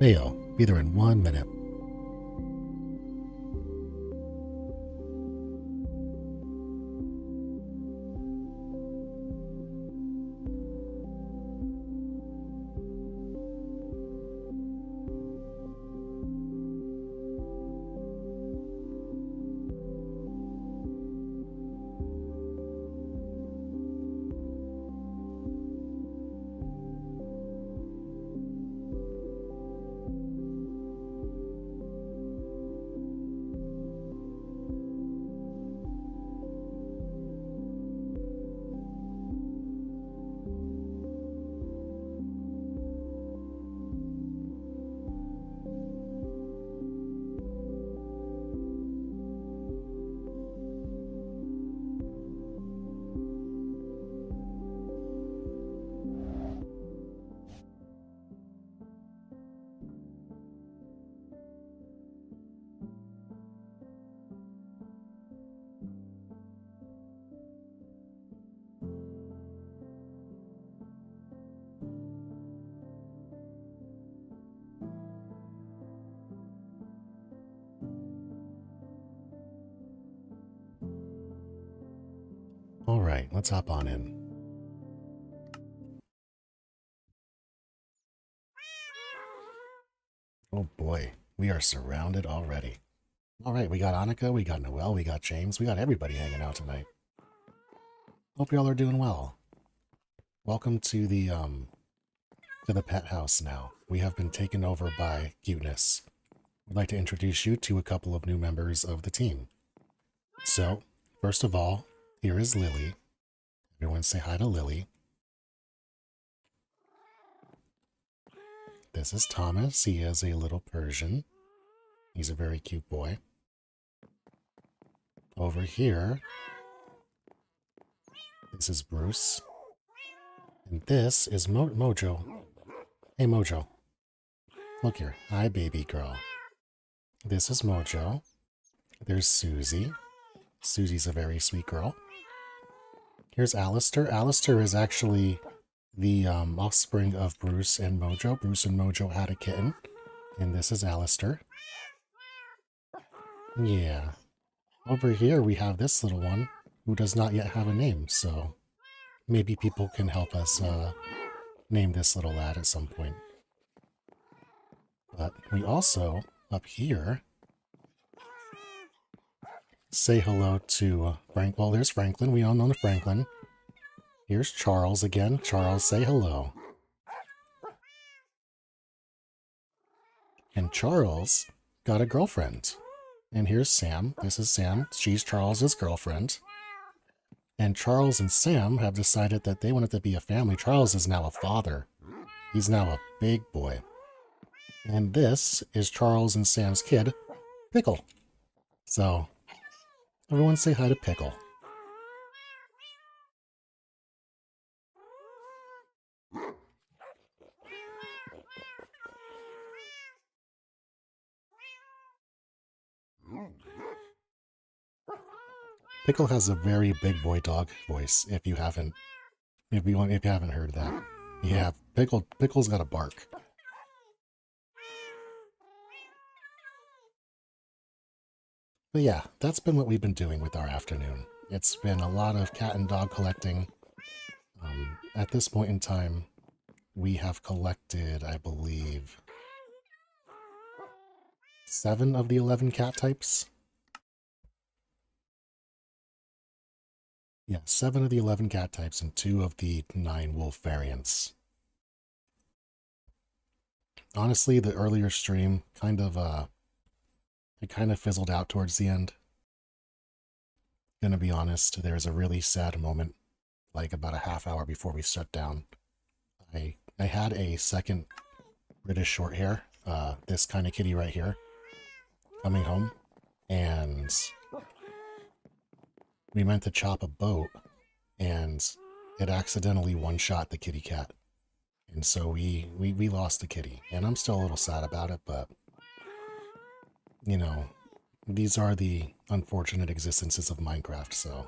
Theo, be there in 1 minute. All right, let's hop on in. Oh boy, we are surrounded already. All right, we got Annika, we got Noelle, we got James, we got everybody hanging out tonight. Hope y'all are doing well. Welcome to the pet house now. We have been taken over by Cuteness. I'd like to introduce you to a couple of new members of the team. So, first of all, here is Lily. Everyone say hi to Lily. This is Thomas. He is a little Persian. He's a very cute boy. Over here, this is Bruce. And this is Mojo. Hey, Mojo. Look here. Hi, baby girl. This is Mojo. There's Susie. Susie's a very sweet girl. Here's Alistair. Alistair is actually the offspring of Bruce and Mojo. Bruce and Mojo had a kitten. And this is Alistair. Yeah. Over here we have this little one who does not yet have a name, so maybe people can help us name this little lad at some point. But we also, up here, say hello to Frank. Well, there's Franklin. We all know Franklin. Here's Charles again. Charles, say hello. And Charles got a girlfriend. And here's Sam. This is Sam. She's Charles's girlfriend. And Charles and Sam have decided that they wanted to be a family. Charles is now a father. He's now a big boy. And this is Charles and Sam's kid, Pickle. So, everyone say hi to Pickle. Pickle has a very big boy dog voice. If you haven't heard that, yeah, Pickle's got a bark. But yeah, that's been what we've been doing with our afternoon. It's been a lot of cat and dog collecting. At this point in time, we have collected, I believe, 7 of the 11 cat types. Yeah, 7 of the 11 cat types and 2 of the 9 wolf variants. Honestly, the earlier stream it kind of fizzled out towards the end. Gonna be honest, there's a really sad moment, like about a half hour before we shut down. I had a second British short hair, this kind of kitty right here, coming home, and we meant to chop a boat, and it accidentally one-shot the kitty cat. And so we lost the kitty, and I'm still a little sad about it, but you know, these are the unfortunate existences of Minecraft, so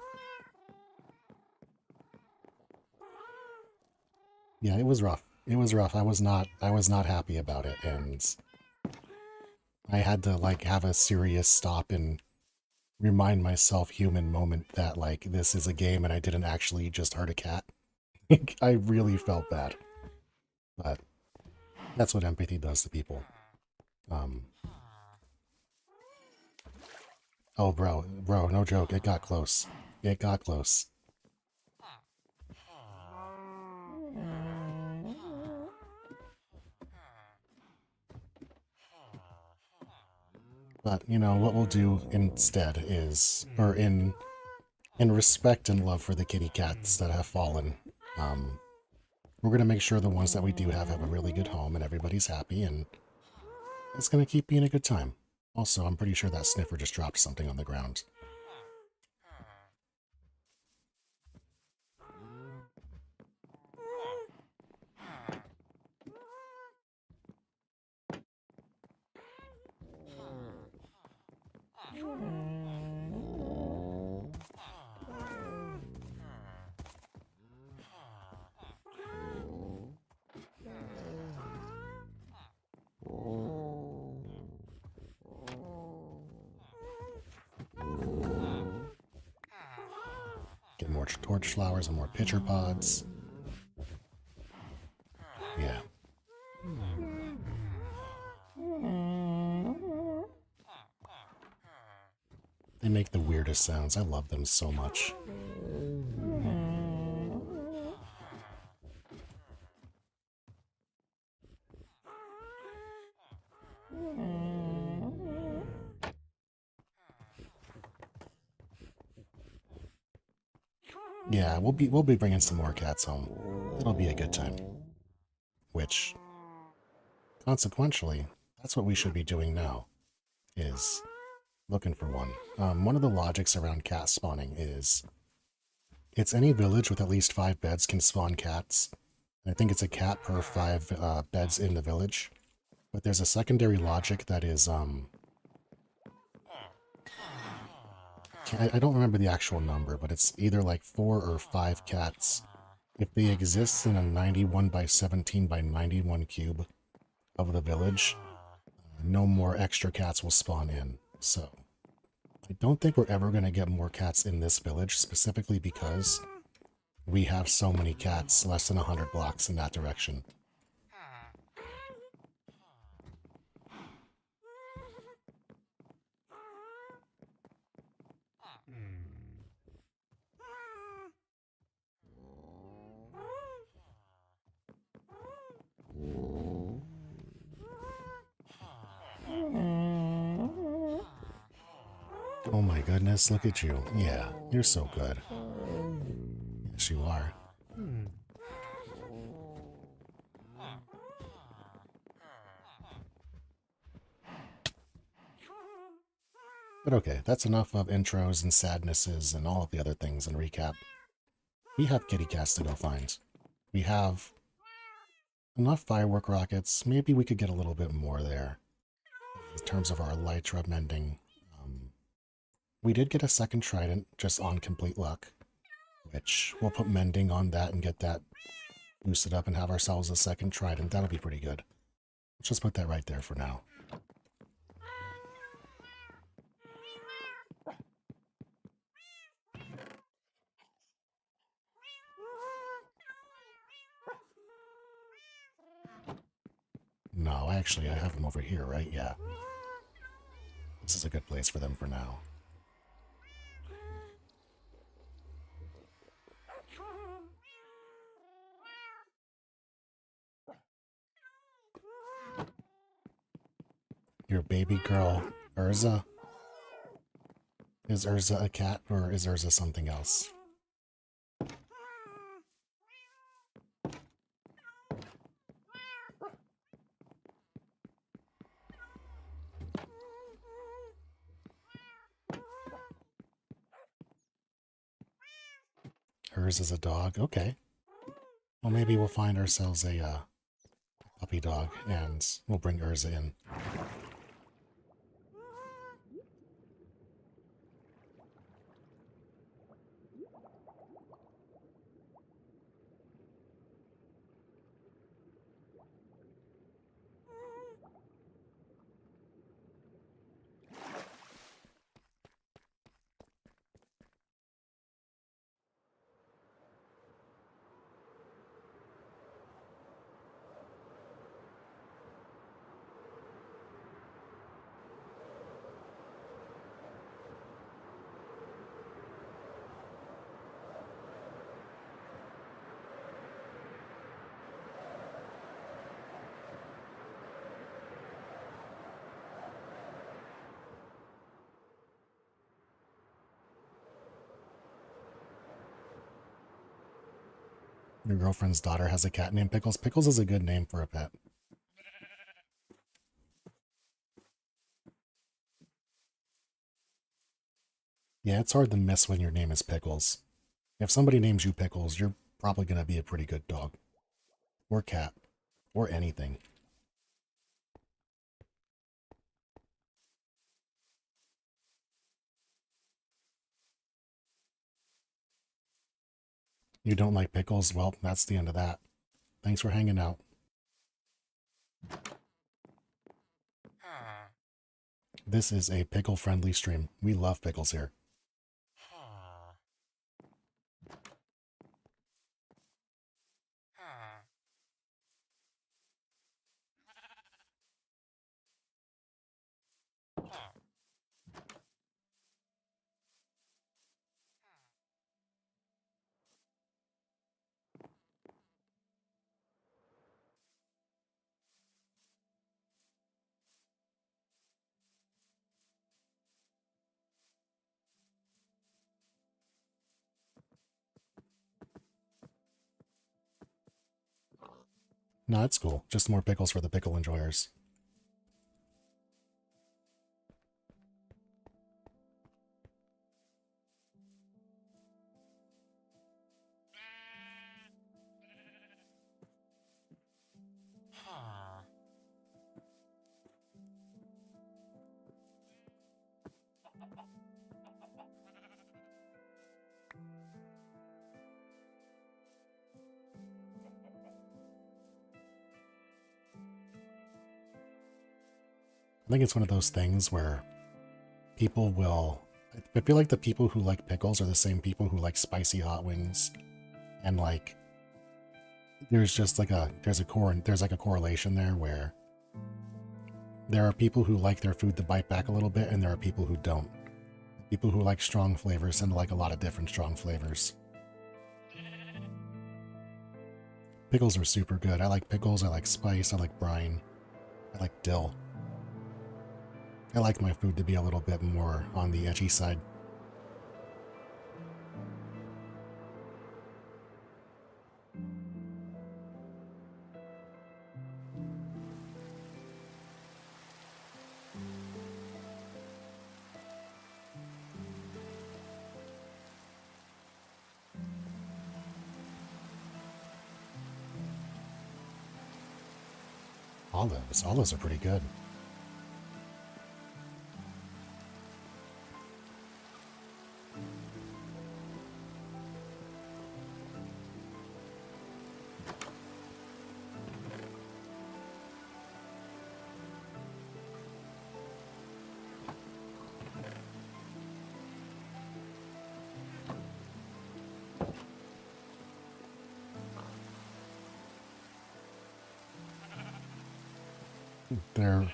yeah, it was rough. It was rough. I was not happy about it, and I had to like have a serious stop and remind myself human moment that like this is a game and I didn't actually just hurt a cat. I really felt bad. But that's what empathy does to people. Um Oh bro, no joke. It got close. It got close. But you know what we'll do instead is, or in respect and love for the kitty cats that have fallen, we're gonna make sure the ones that we do have a really good home and everybody's happy, and it's gonna keep being a good time. Also, I'm pretty sure that sniffer just dropped something on the ground. Get more torch flowers and more pitcher pods. Yeah. They make the weirdest sounds. I love them so much. Yeah, we'll be bringing some more cats home. It'll be a good time. Which, consequentially, that's what we should be doing now, is looking for one. One of the logics around cat spawning is it's any village with at least 5 beds can spawn cats. I think it's a cat per 5 beds in the village. But there's a secondary logic that is, I don't remember the actual number, but it's either like 4 or 5 cats. If they exist in a 91 by 17 by 91 cube of the village, no more extra cats will spawn in. So, I don't think we're ever going to get more cats in this village, specifically because we have so many cats less than 100 blocks in that direction. Oh my goodness, look at you. Yeah, you're so good. Yes, you are. But okay, that's enough of intros and sadnesses and all of the other things in recap. We have kitty cats to go find. We have enough firework rockets. Maybe we could get a little bit more there in terms of our elytra mending. We did get a second trident just on complete luck, which we'll put mending on that and get that boosted up and have ourselves a second trident. That'll be pretty good. Let's just put that right there for now. No, actually, I have them over here, right? Yeah. This is a good place for them for now. Your baby girl, Urza? Is Urza a cat, or is Urza something else? Hers is a dog? Okay. Well, maybe we'll find ourselves a puppy dog, and we'll bring Urza in. Your girlfriend's daughter has a cat named Pickles. Pickles is a good name for a pet. Yeah, it's hard to miss when your name is Pickles. If somebody names you Pickles, you're probably going to be a pretty good dog. Or cat. Or anything. You don't like pickles? Well, that's the end of that. Thanks for hanging out. This is a pickle-friendly stream. We love pickles here. No, it's cool. Just more pickles for the pickle enjoyers. I think it's one of those things where people will... I feel like the people who like pickles are the same people who like spicy hot wings. And like... There's just like a... There's like a correlation there where... There are people who like their food to bite back a little bit, and there are people who don't. People who like strong flavors tend to like a lot of different strong flavors. Pickles are super good. I like pickles, I like spice, I like brine, I like dill. I like my food to be a little bit more on the edgy side. Olives. Olives are pretty good. They're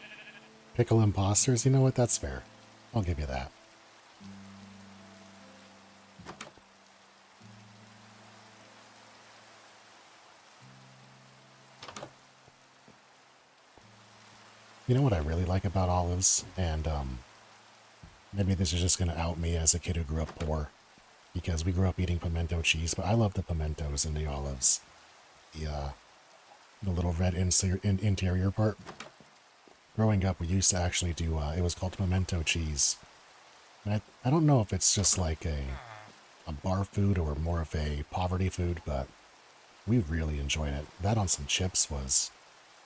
pickle imposters. You know what? That's fair. I'll give you that. You know what I really like about olives? And maybe this is just going to out me as a kid who grew up poor, because we grew up eating pimento cheese, but I love the pimentos and the olives. The little red interior part. Growing up, we used to actually do, it was called pimento cheese. And I don't know if it's just like a bar food or more of a poverty food, but we really enjoyed it. That on some chips was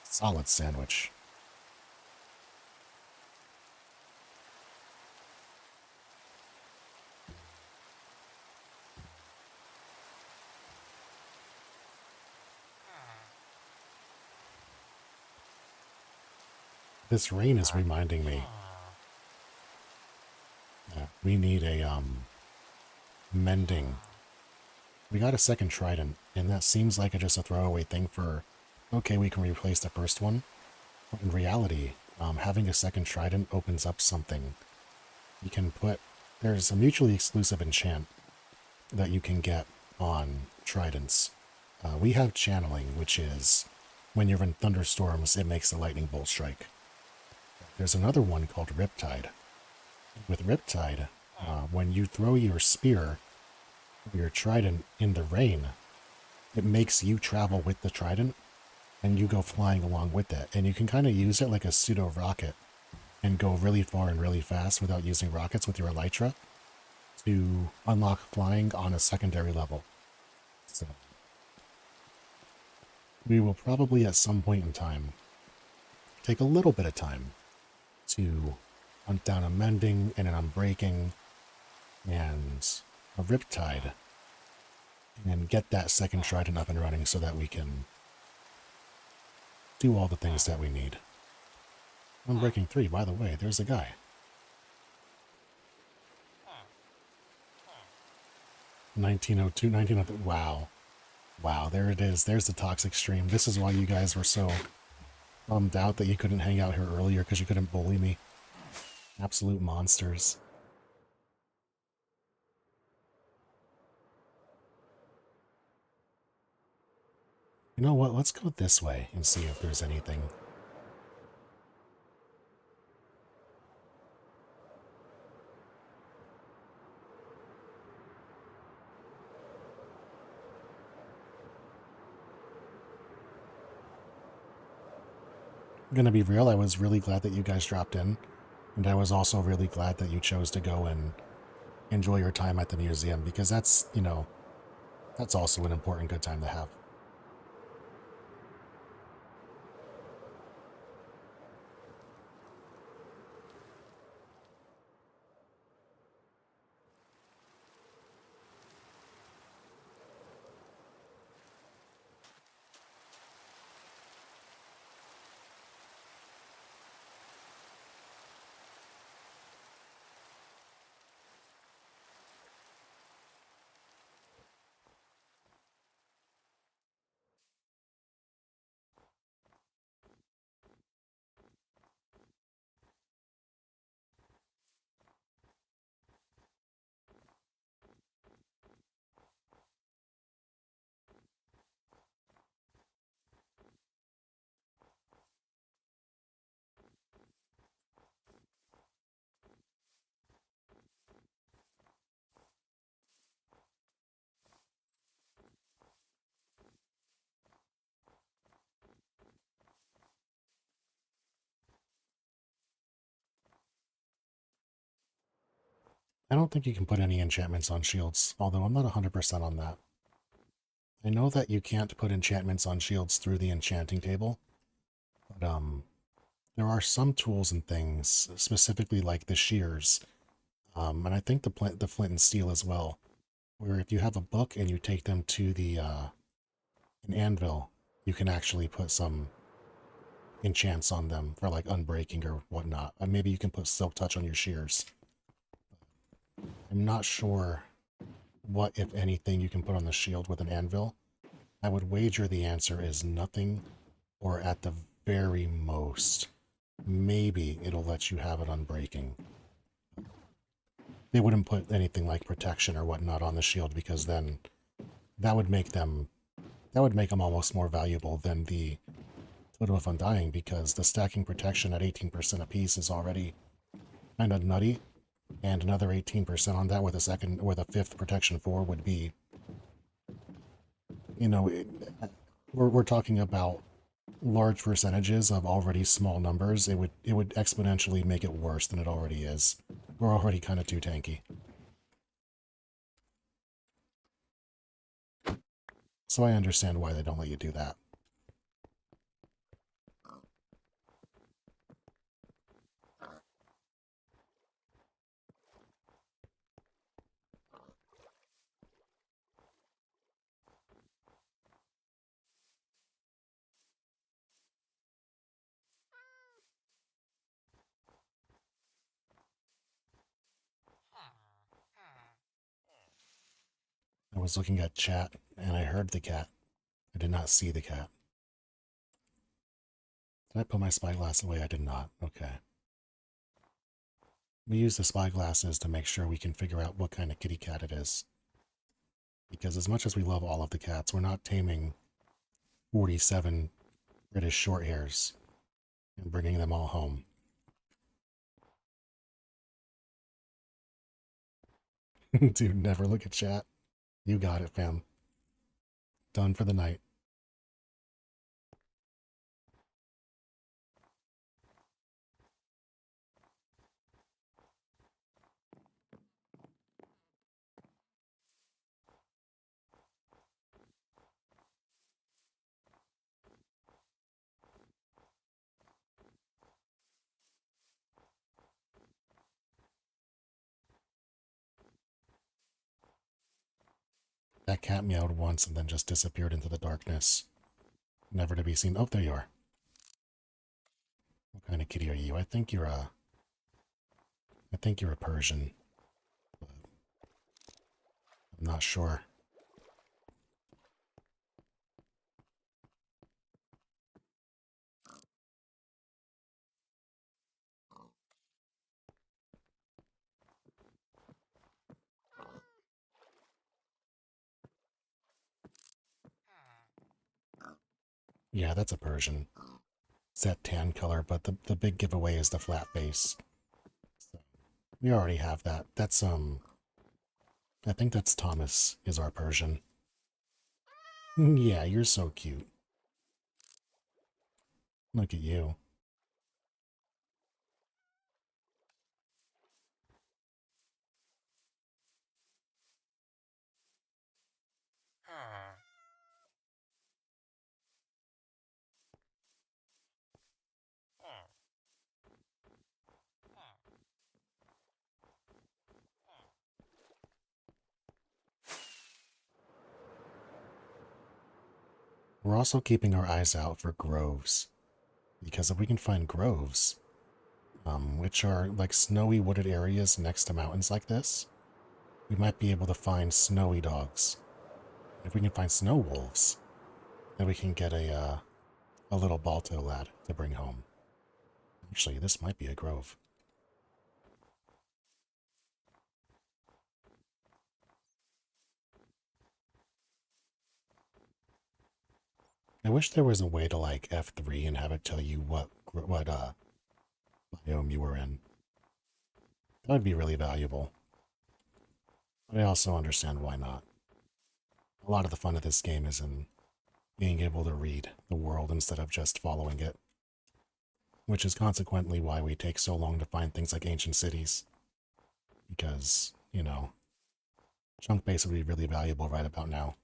a solid sandwich. This rain is reminding me. We need a, mending. We got a second trident, and that seems like just a throwaway thing for, okay, we can replace the first one. But in reality, having a second trident opens up something. You can put, there's a mutually exclusive enchant that you can get on tridents. We have channeling, which is, when you're in thunderstorms, it makes a lightning bolt strike. There's another one called Riptide. With Riptide, when you throw your spear, your trident in the rain, it makes you travel with the trident, and you go flying along with it. And you can kind of use it like a pseudo rocket and go really far and really fast without using rockets with your elytra to unlock flying on a secondary level. So we will probably at some point in time take a little bit of time to hunt down a mending and an unbreaking and a riptide and get that second trident up and running so that we can do all the things that we need. Unbreaking 3, by the way, there's a guy. 1902, 1902, wow. Wow, there it is. There's the toxic stream. This is why you guys were so bummed out that you couldn't hang out here earlier, because you couldn't bully me. Absolute monsters. You know what? Let's go this way and see if there's anything. I'm gonna be real, I was really glad that you guys dropped in, and I was also really glad that you chose to go and enjoy your time at the museum, because that's, you know, that's also an important good time to have. I don't think you can put any enchantments on shields, although I'm not 100% on that. I know that you can't put enchantments on shields through the enchanting table, but there are some tools and things, specifically like the shears, and I think the flint and steel as well, where if you have a book and you take them to the an anvil, you can actually put some enchants on them for like unbreaking or whatnot. Maybe you can put silk touch on your shears. I'm not sure what, if anything, you can put on the shield with an anvil. I would wager the answer is nothing, or at the very most, maybe it'll let you have it unbreaking. They wouldn't put anything like protection or whatnot on the shield, because then that would make them almost more valuable than the Totem of Undying, because the stacking protection at 18% apiece is already kind of nutty, and another 18% on that with a fifth protection 4 would be, you know, we're talking about large percentages of already small numbers. It would exponentially make it worse than it already is. We're already kind of too tanky. So I understand why they don't let you do that. I was looking at chat and I heard the cat. I did not see the cat. Did I put my spyglass away? I did not. Okay. We use the spyglasses to make sure we can figure out what kind of kitty cat it is. Because as much as we love all of the cats, we're not taming 47 British Shorthairs and bringing them all home. Dude, never look at chat. You got it, fam. Done for the night. That cat meowed once and then just disappeared into the darkness. Never to be seen. Oh, there you are. What kind of kitty are you? I think you're a Persian. But I'm not sure. Yeah, that's a Persian. It's that tan color, but the big giveaway is the flat face. So we already have that. That's I think that's Thomas is our Persian. Yeah, you're so cute. Look at you. We're also keeping our eyes out for groves, because if we can find groves, which are like snowy wooded areas next to mountains like this, we might be able to find snowy dogs. If we can find snow wolves, then we can get a little Balto lad to bring home. Actually, this might be a grove. I wish there was a way to like F3 and have it tell you what biome you were in. That would be really valuable. But I also understand why not. A lot of the fun of this game is in being able to read the world instead of just following it. Which is consequently why we take so long to find things like ancient cities. Because, you know, chunk base would be really valuable right about now.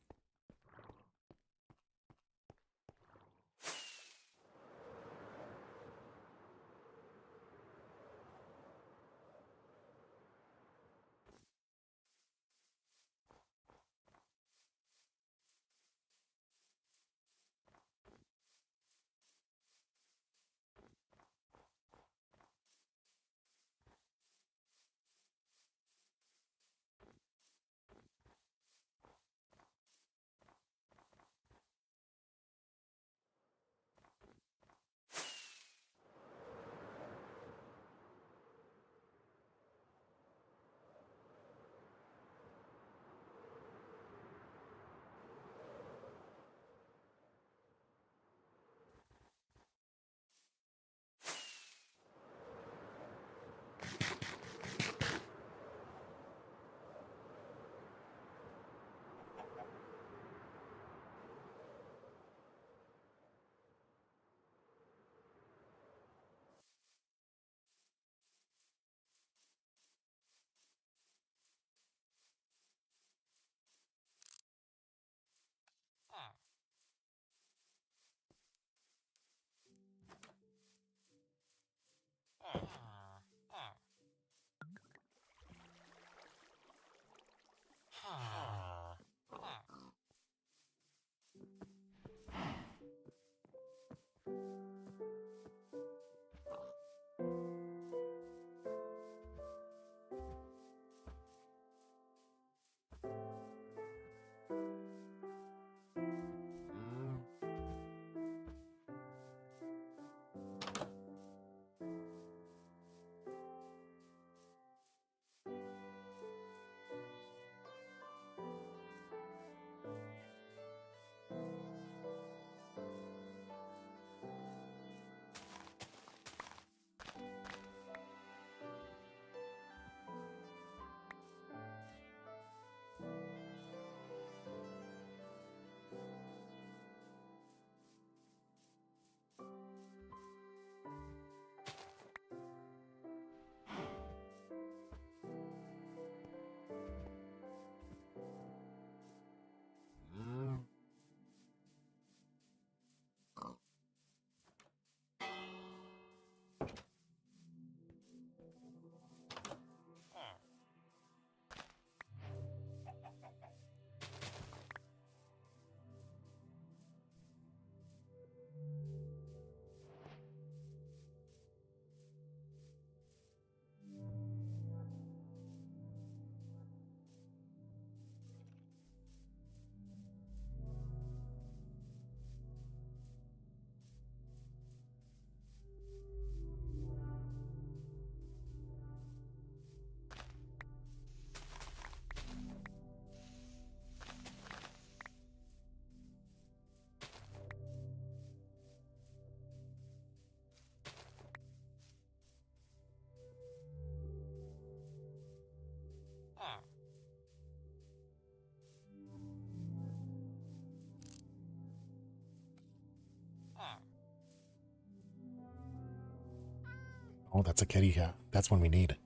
Oh, that's a kitty. Yeah, that's one we need.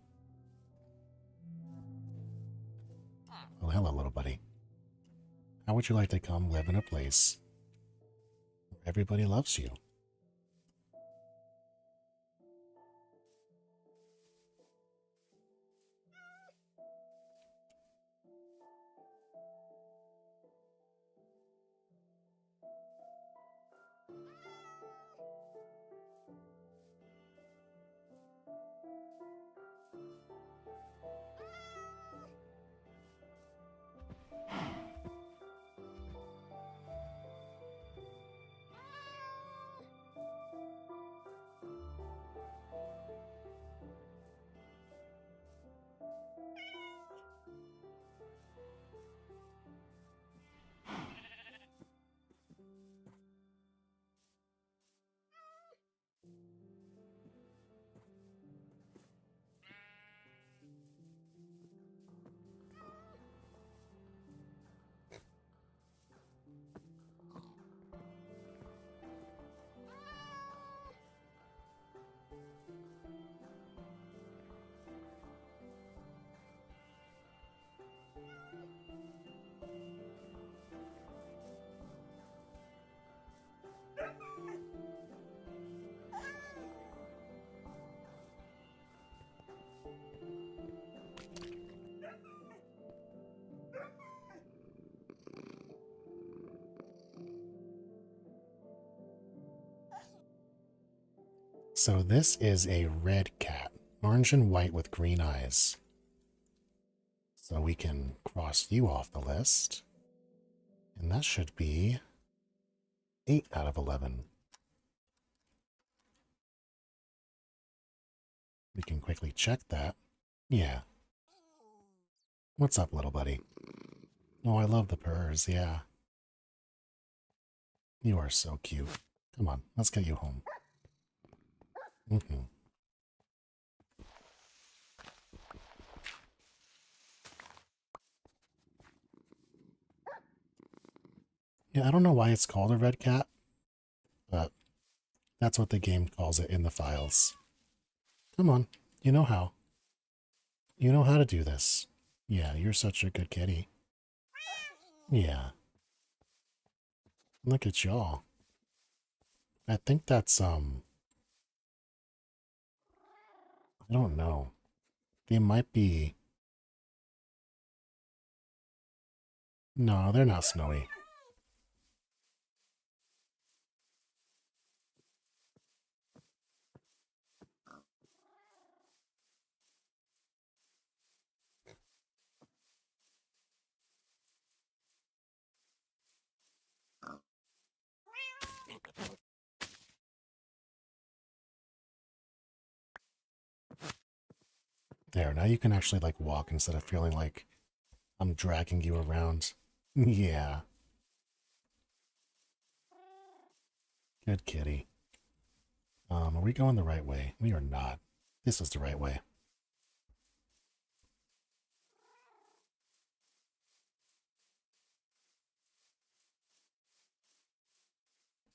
Oh, hello, little buddy. How would you like to come live in a place where everybody loves you? So this is a red cat, orange and white with green eyes. So we can cross you off the list. And that should be 8 out of 11. We can quickly check that. Yeah. What's up, little buddy? Oh, I love the purrs, yeah. You are so cute. Come on, let's get you home. Yeah, I don't know why it's called a red cat, but that's what the game calls it in the files. Come on, you know how. You know how to do this. Yeah, you're such a good kitty. Yeah. Look at y'all. I think that's, I don't know. They might be... No, they're not snowy. There, now you can actually, like, walk instead of feeling like I'm dragging you around. Yeah. Good kitty. Are we going the right way? We are not. This is the right way.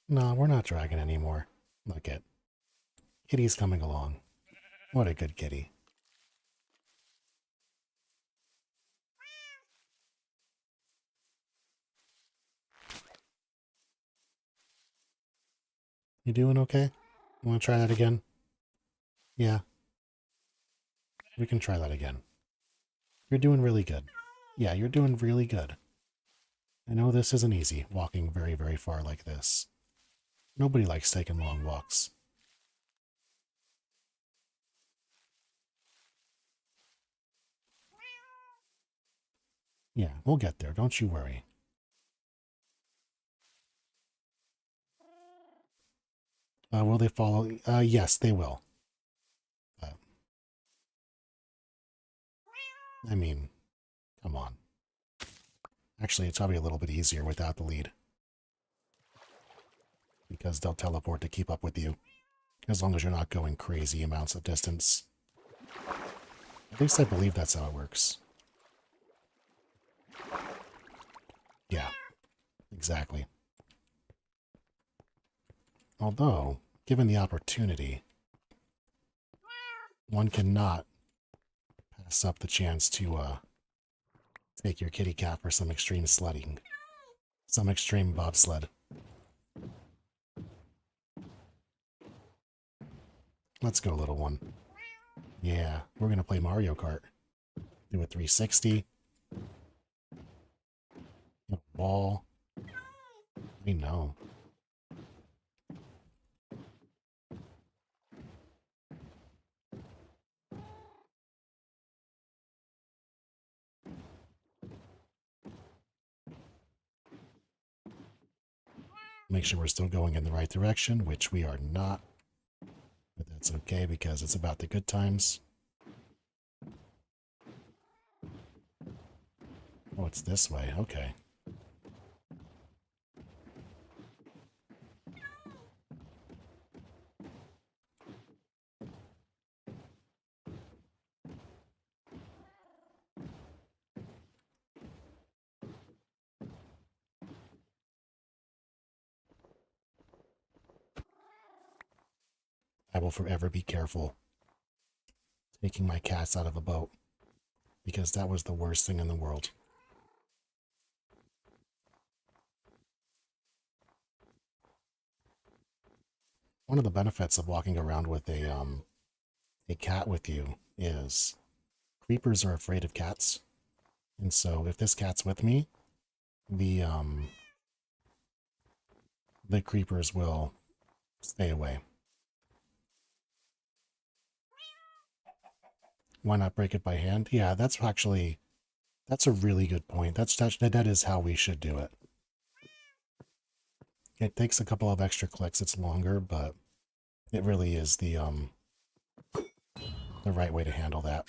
No, we're not dragging anymore. Look it. Kitty's coming along. What a good kitty. You doing okay? Want to try that again? Yeah. We can try that again. You're doing really good. Yeah, you're doing really good. I know this isn't easy, walking very, very far like this. Nobody likes taking long walks. Yeah, we'll get there. Don't you worry. Will they follow? Yes, they will. Uh, I mean, come on. Actually, it's probably a little bit easier without the lead. Because they'll teleport to keep up with you. As long as you're not going crazy amounts of distance. At least I believe that's how it works. Yeah, exactly. Although, given the opportunity, one cannot pass up the chance to take your kitty cat for some extreme sledding. Some extreme bobsled. Let's go, little one. Yeah, we're going to play Mario Kart. Do a 360. Wall. I know. Make sure we're still going in the right direction, which we are not. But that's okay because it's about the good times. Oh, it's this way. Okay. I will forever be careful taking my cats out of a boat because that was the worst thing in the world. One of the benefits of walking around with a cat with you is creepers are afraid of cats. And so if this cat's with me, the creepers will stay away. Why not break it by hand? Yeah, that's a really good point. That is how we should do it. It takes a couple of extra clicks, it's longer, but it really is the right way to handle that.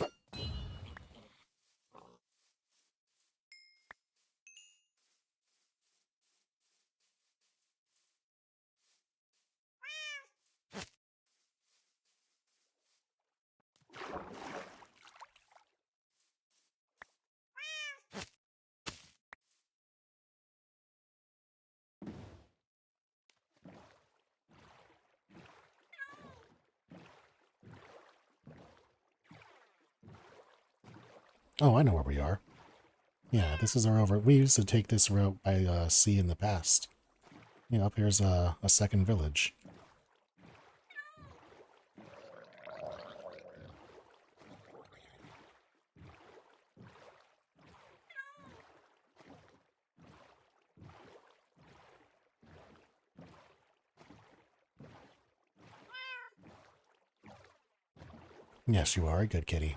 Oh, I know where we are. Yeah, this is our over. We used to take this route by sea in the past. Yeah, up here's a second village. Yes, you are a good kitty.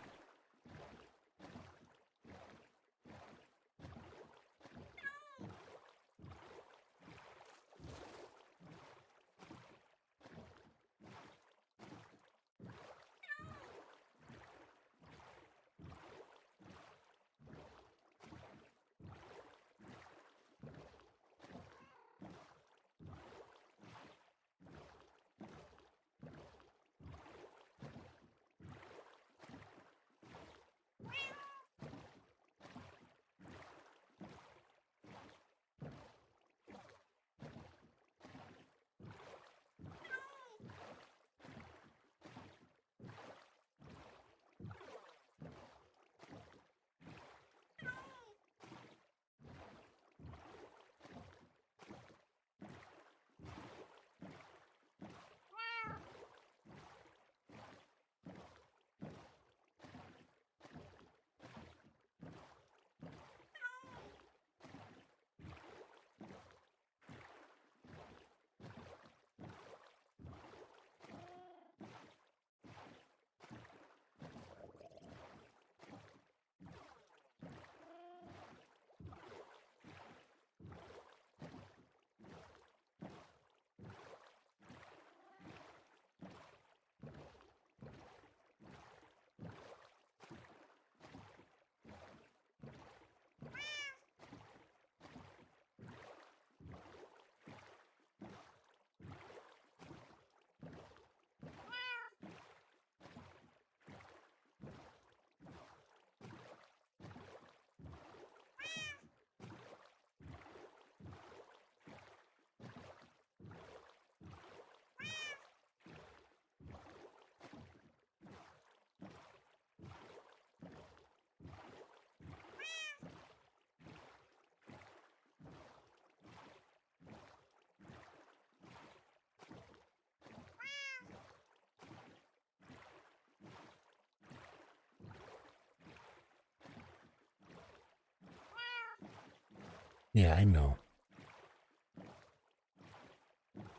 Yeah, I know.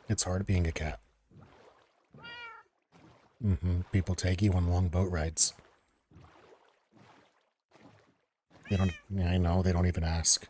It's hard being a cat. People take you on long boat rides. They don't... Yeah, I know. They don't even ask.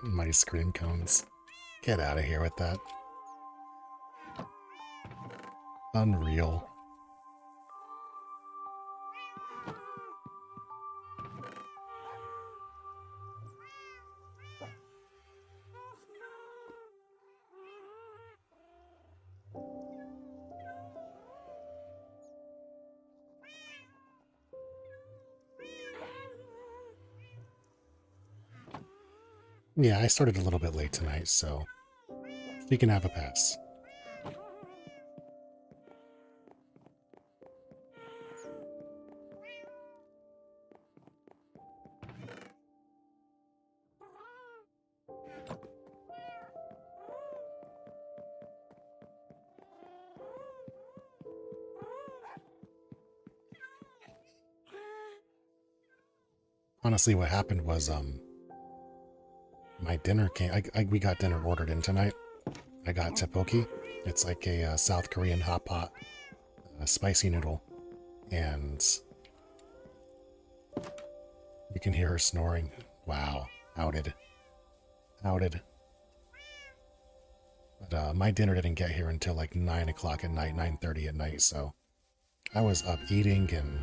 My screen cones. Get out of here with that. Unreal. Yeah, I started a little bit late tonight, so she can have a pass. Honestly, what happened was, my dinner came... we got dinner ordered in tonight. I got tteokbokki. It's like a South Korean hot pot spicy noodle. And you can hear her snoring. Wow. Outed. Outed. But my dinner didn't get here until like 9 o'clock at night, 9:30 at night, so I was up eating and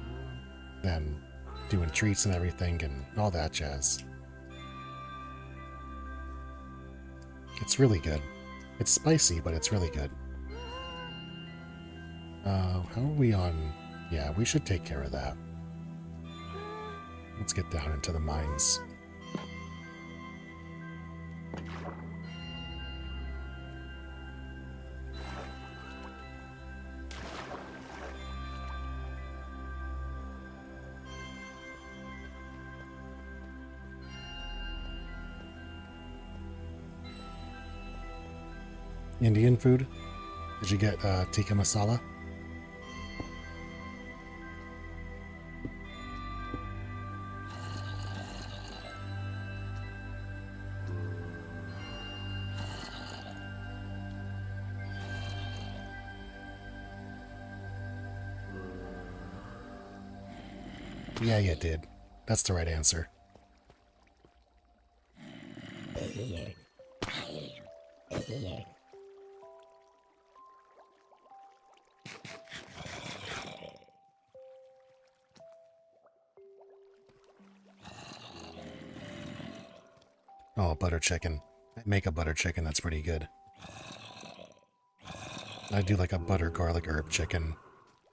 then doing treats and everything and all that jazz. It's really good. It's spicy, but it's really good. How are we on? Yeah, we should take care of that. Let's get down into the mines. Indian food? Did you get tikka masala? Yeah, you did. That's the right answer. Oh, butter chicken. I make a butter chicken that's pretty good. I do like a butter garlic herb chicken,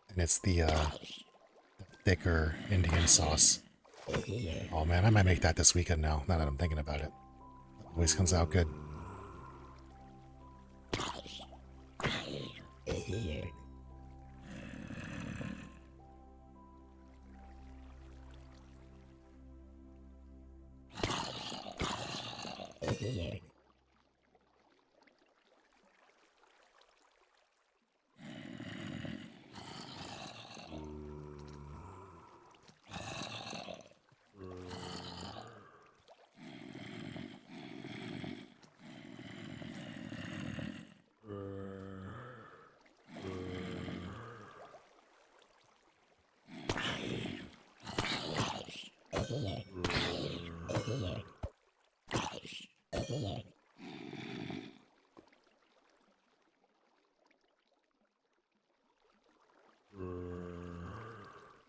and it's the thicker Indian sauce. Oh man, I might make that this weekend now that I'm thinking about it. Always comes out good.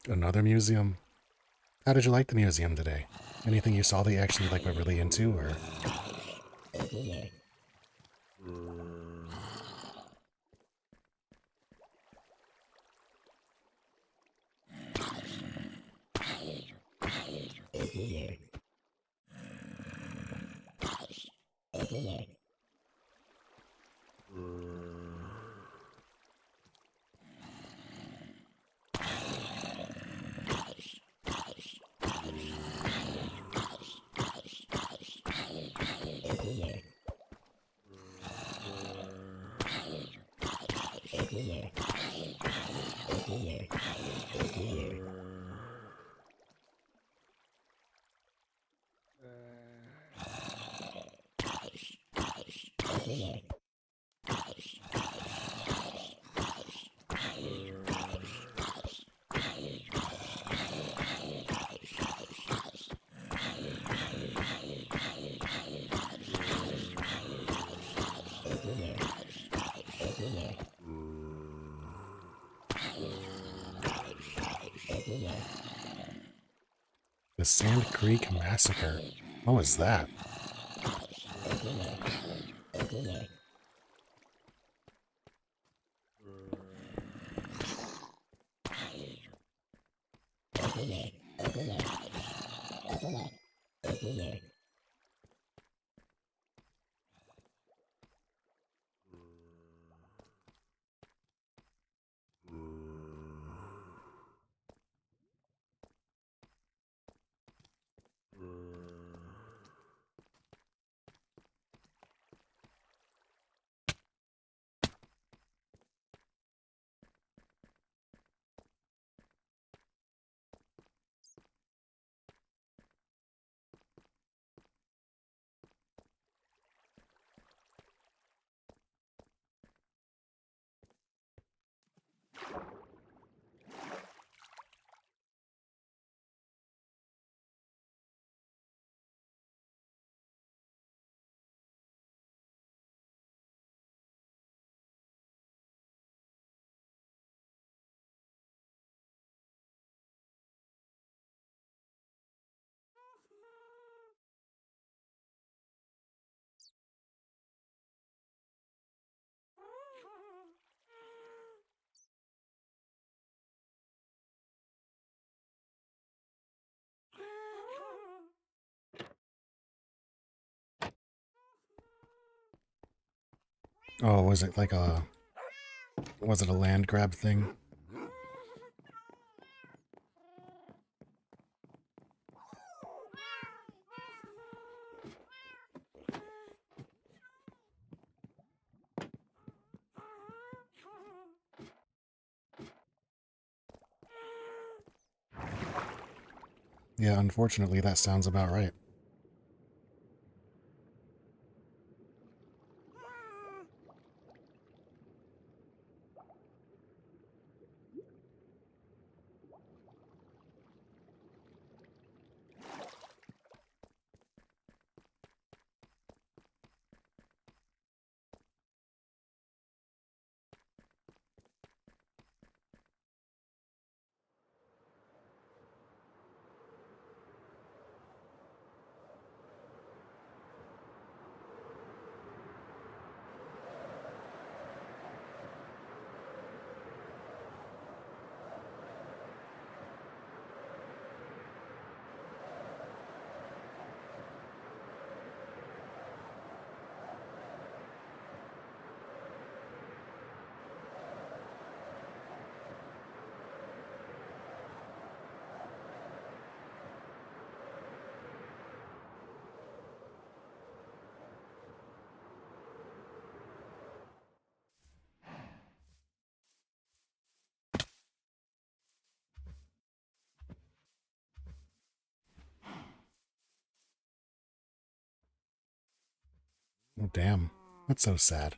Another museum. How did you like the museum today? Anything you saw that you actually like were really into, or? The Sand Creek Massacre. What was that? Oh, was it like a... Was it a land grab thing? Yeah, unfortunately, that sounds about right. Oh, damn. That's so sad.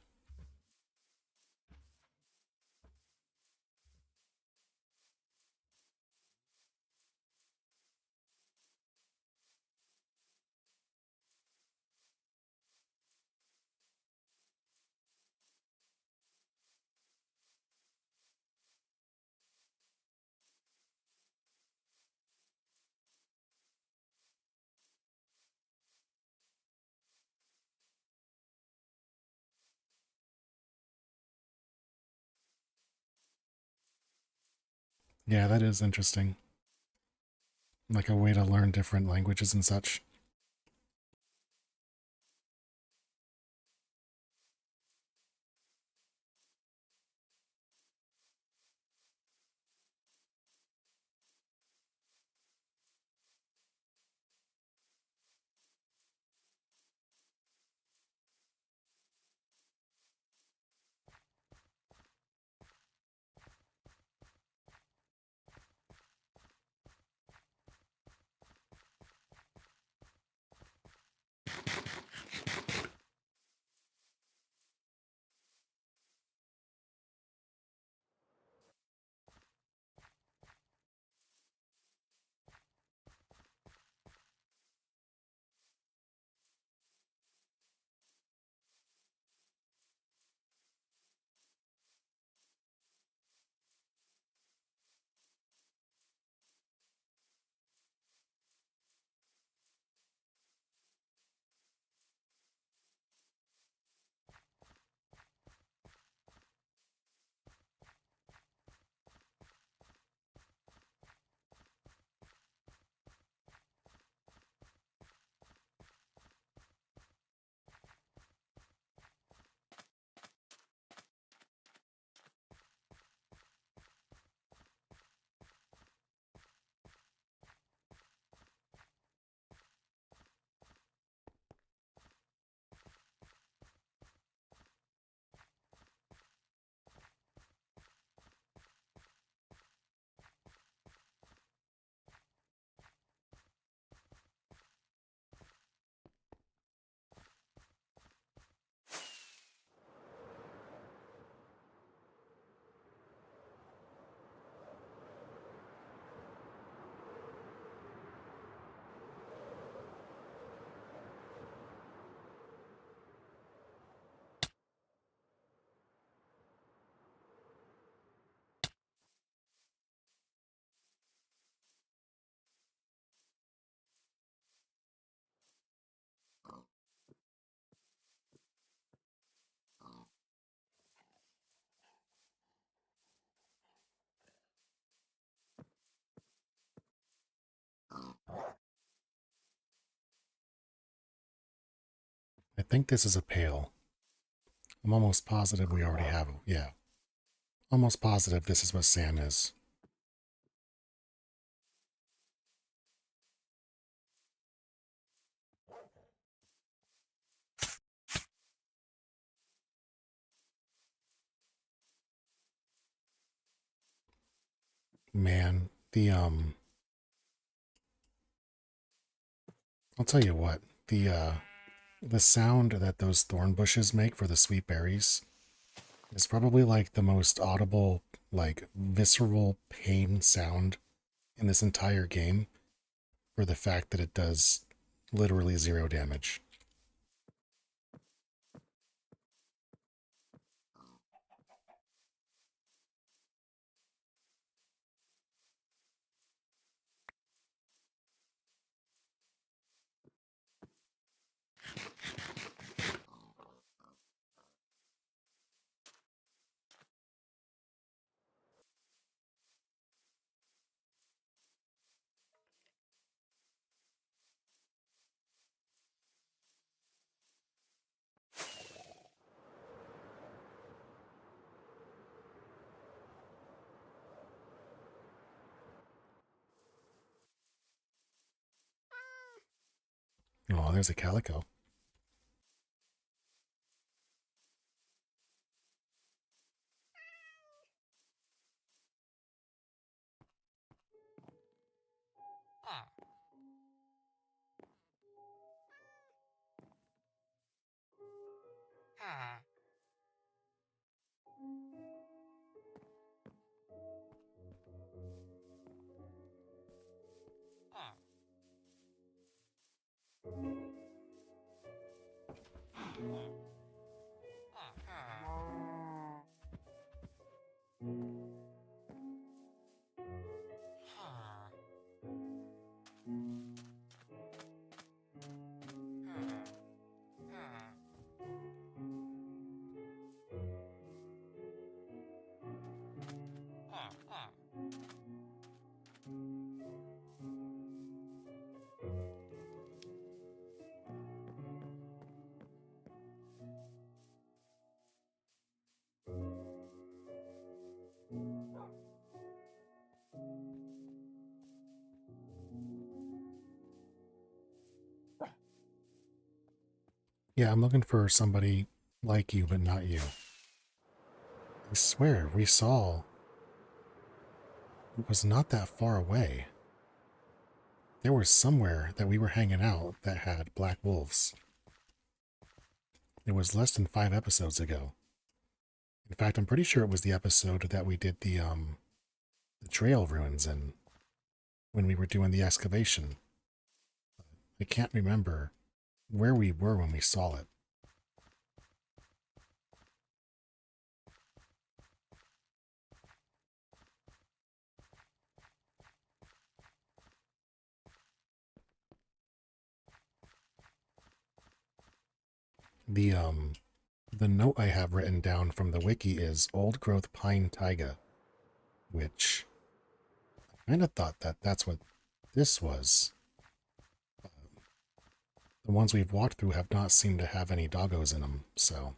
Yeah, that is interesting. Like a way to learn different languages and such. I think this is a pail. I'm almost positive we already have it. Yeah. Almost positive this is what Sam is. Man, I'll tell you what, the sound that those thorn bushes make for the sweet berries is probably like the most audible, like visceral pain sound in this entire game for the fact that it does literally zero damage. Oh, there's a calico. Yeah, I'm looking for somebody like you, but not you. I swear, we saw... It was not that far away. There was somewhere that we were hanging out that had black wolves. It was less than 5 episodes ago. In fact, I'm pretty sure it was the episode that we did the trail ruins in, when we were doing the excavation. I can't remember where we were when we saw it. The note I have written down from the wiki is old growth pine taiga, which I kind of thought that that's what this was. The ones we've walked through have not seemed to have any doggos in them, so...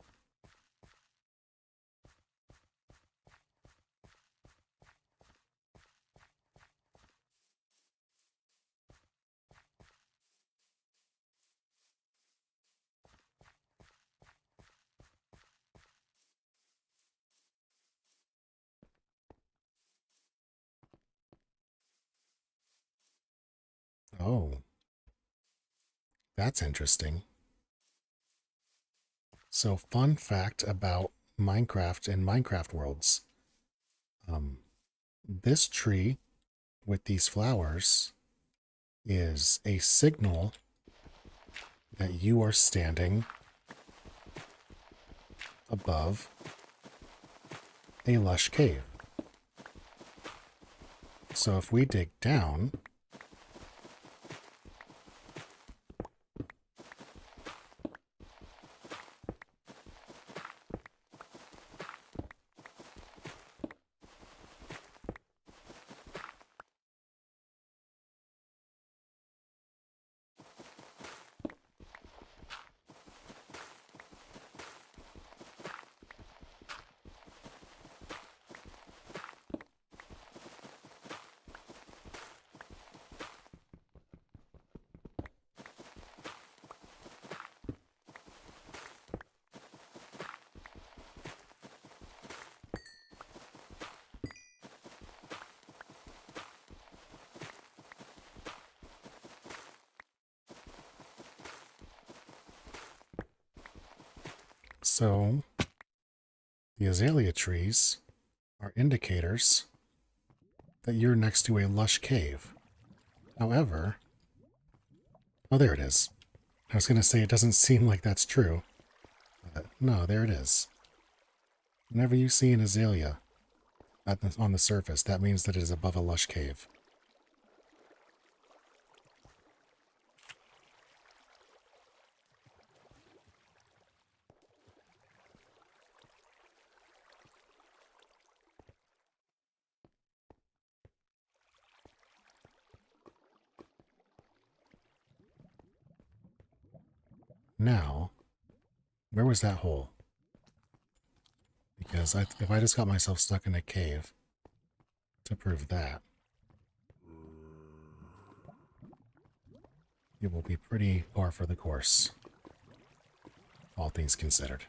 Oh, that's interesting. So, fun fact about Minecraft and Minecraft worlds. This tree with these flowers is a signal that you are standing above a lush cave. So if we dig down, so the azalea trees are indicators that you're next to a lush cave. However, oh, there it is. I was going to say it doesn't seem like that's true. But no, there it is. Whenever you see an azalea on the surface, that means that it is above a lush cave. Now, where was that hole? Because if I just got myself stuck in a cave to prove that, it will be pretty par for the course, all things considered.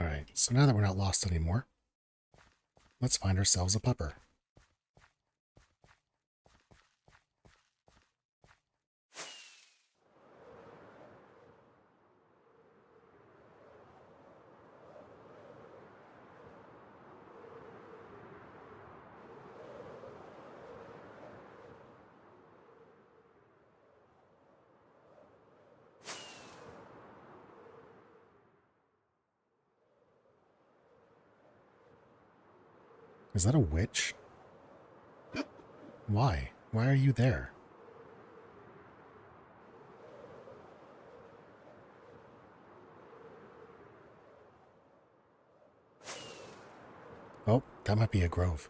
Alright, so now that we're not lost anymore, let's find ourselves a pupper. Is that a witch? Why? Why are you there? Oh, that might be a grove.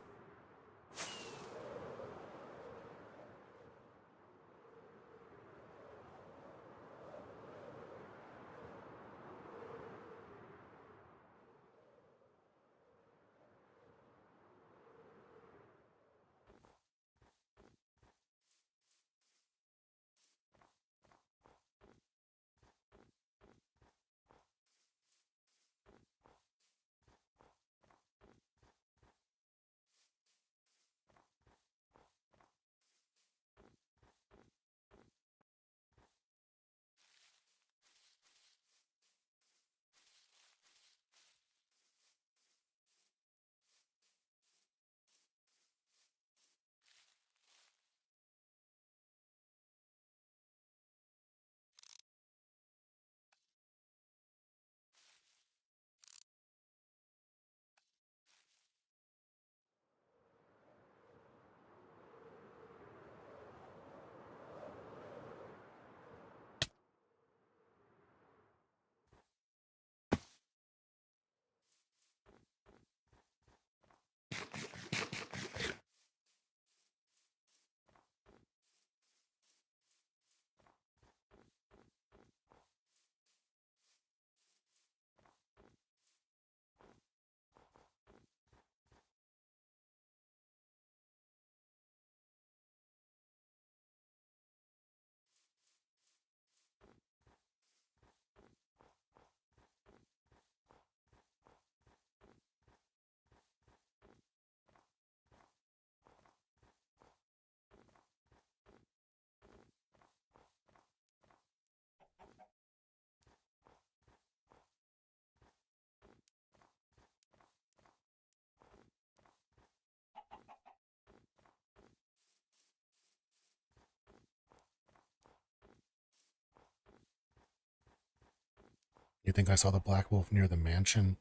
You think I saw the black wolf near the mansion?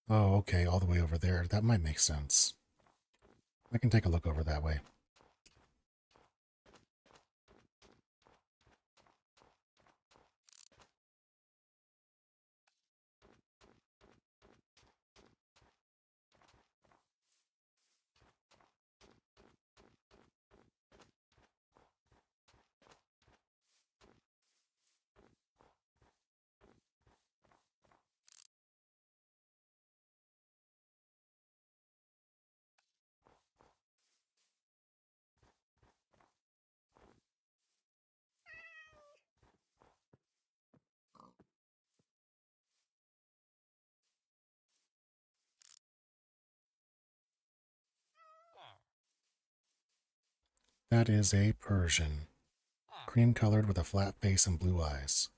Oh, okay, all the way over there. That might make sense. I can take a look over that way. That is a Persian. Cream-colored with a flat face and blue eyes.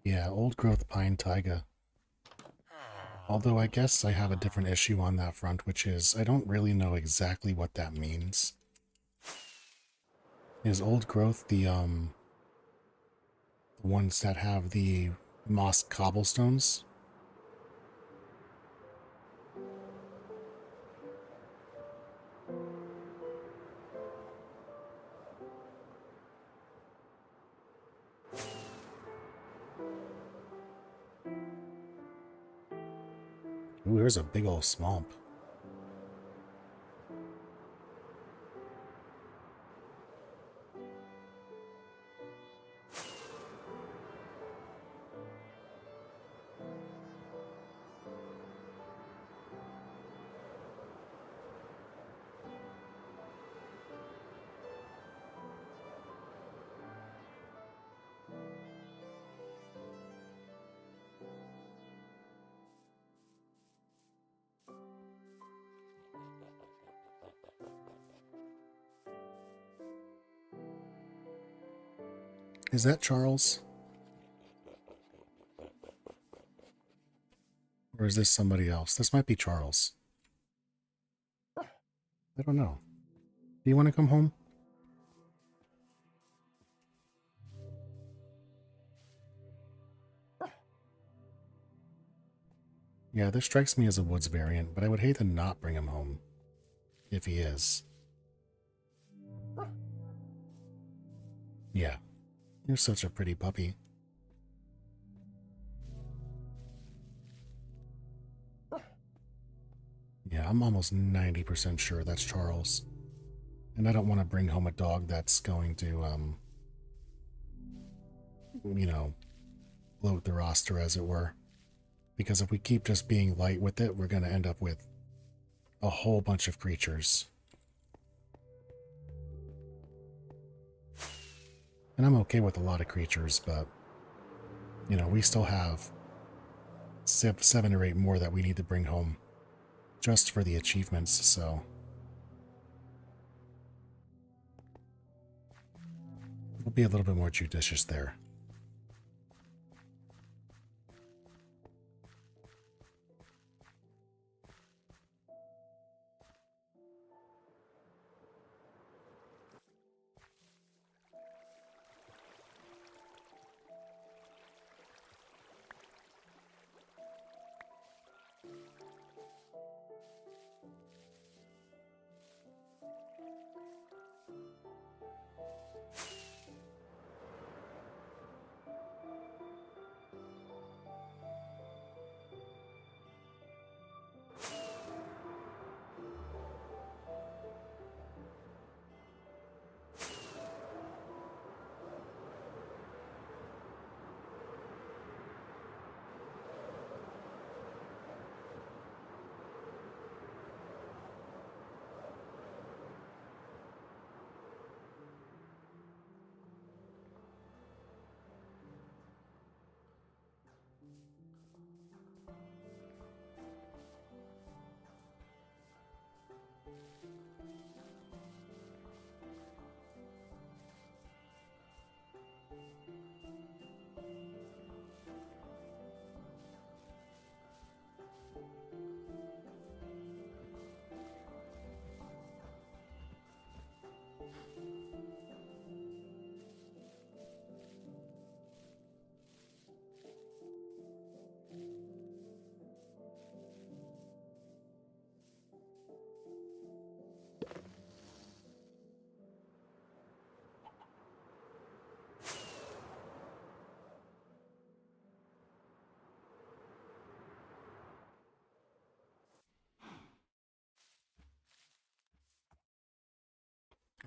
Yeah, old growth pine taiga. Although I guess I have a different issue on that front, which is I don't really know exactly what that means. Is old growth the ones that have the moss cobblestones? Ooh, there's a big old swamp. Is that Charles? Or is this somebody else? This might be Charles. I don't know. Do you want to come home? Yeah, this strikes me as a woods variant, but I would hate to not bring him home. If he is. Yeah. You're such a pretty puppy. Yeah, I'm almost 90% sure that's Charles. And I don't want to bring home a dog that's going to, you know, bloat the roster, as it were. Because if we keep just being light with it, we're going to end up with a whole bunch of creatures. And I'm okay with a lot of creatures, but, you know, we still have 7 or 8 more that we need to bring home just for the achievements, so we'll be a little bit more judicious there.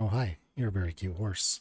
Oh, hi. You're a very cute horse.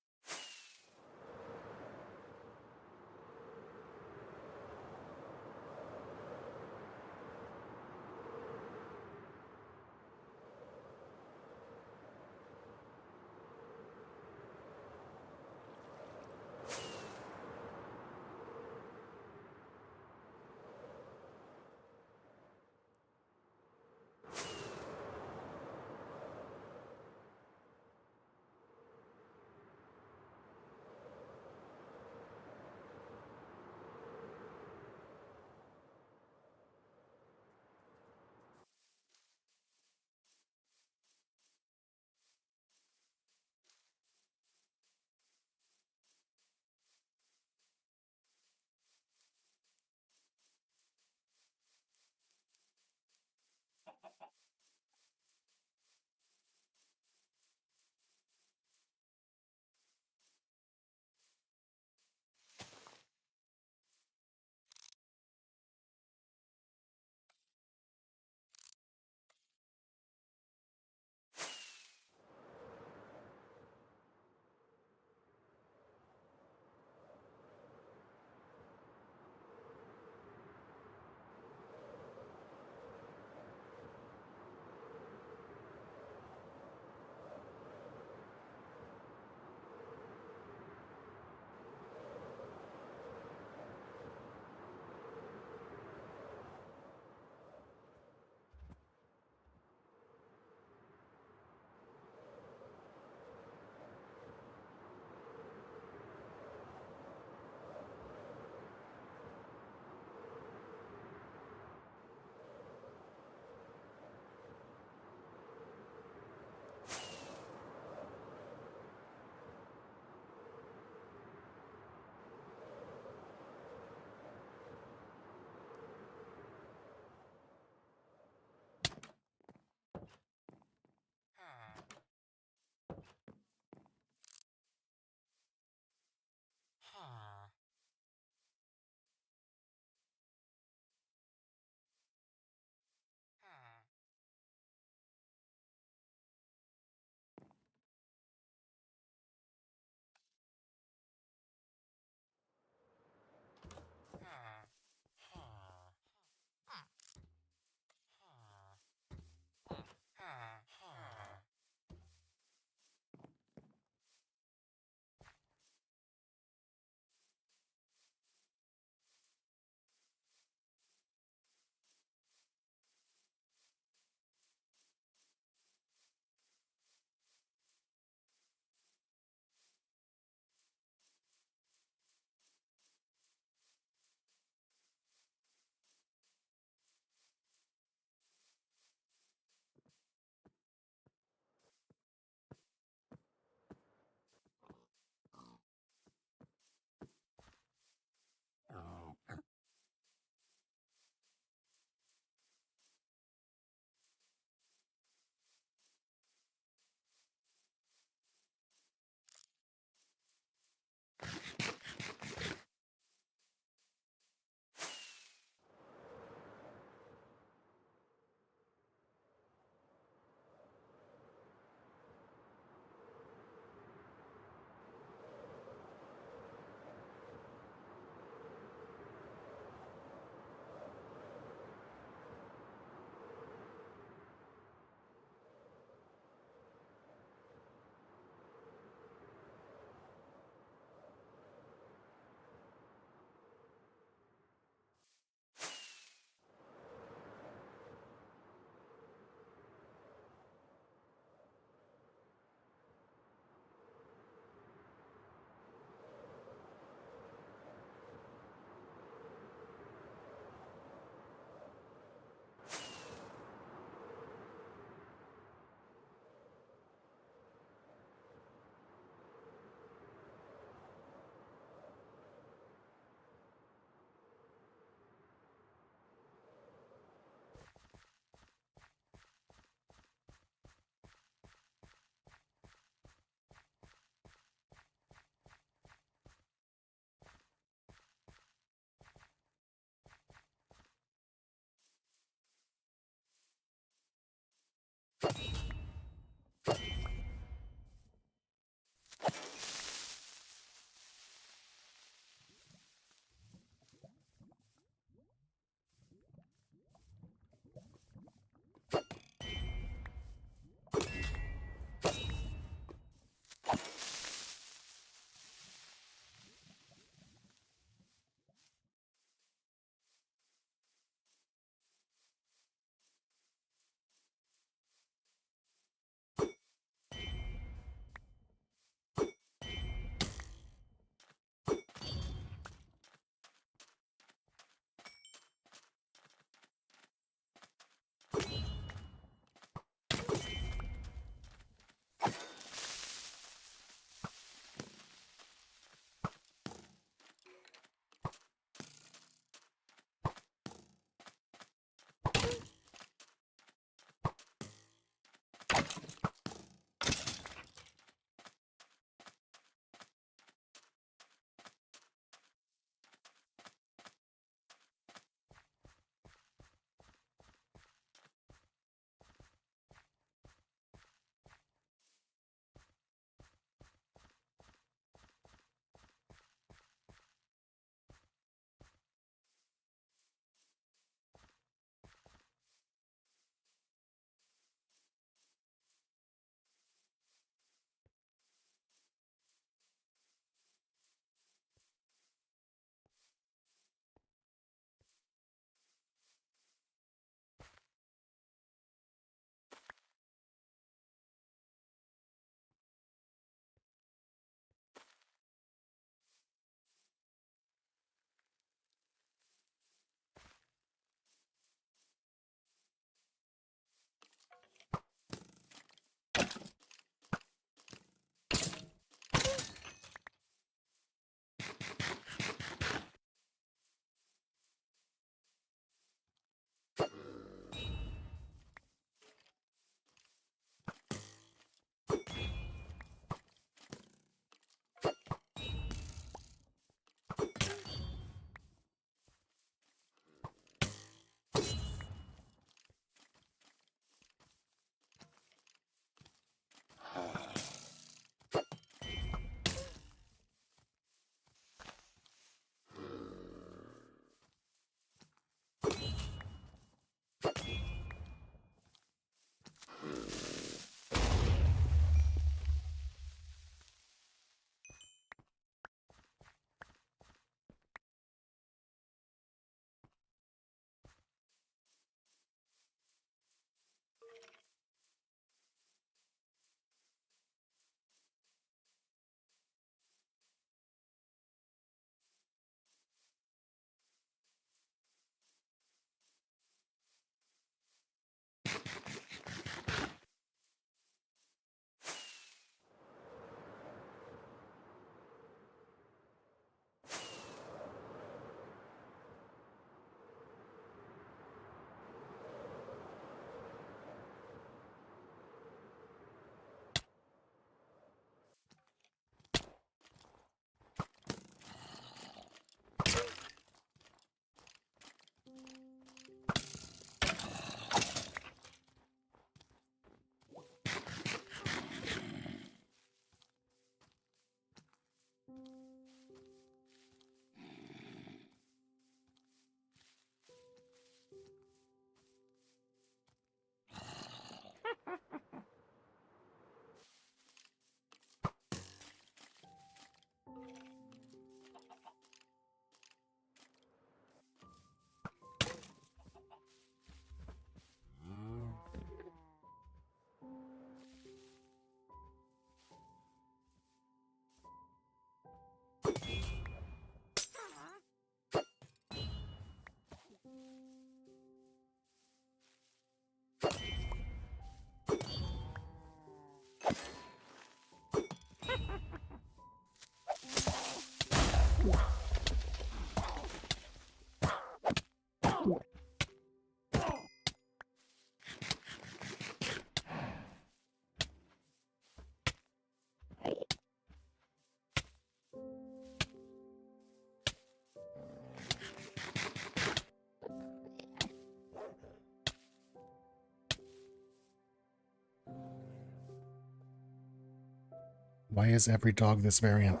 Why is every dog this variant?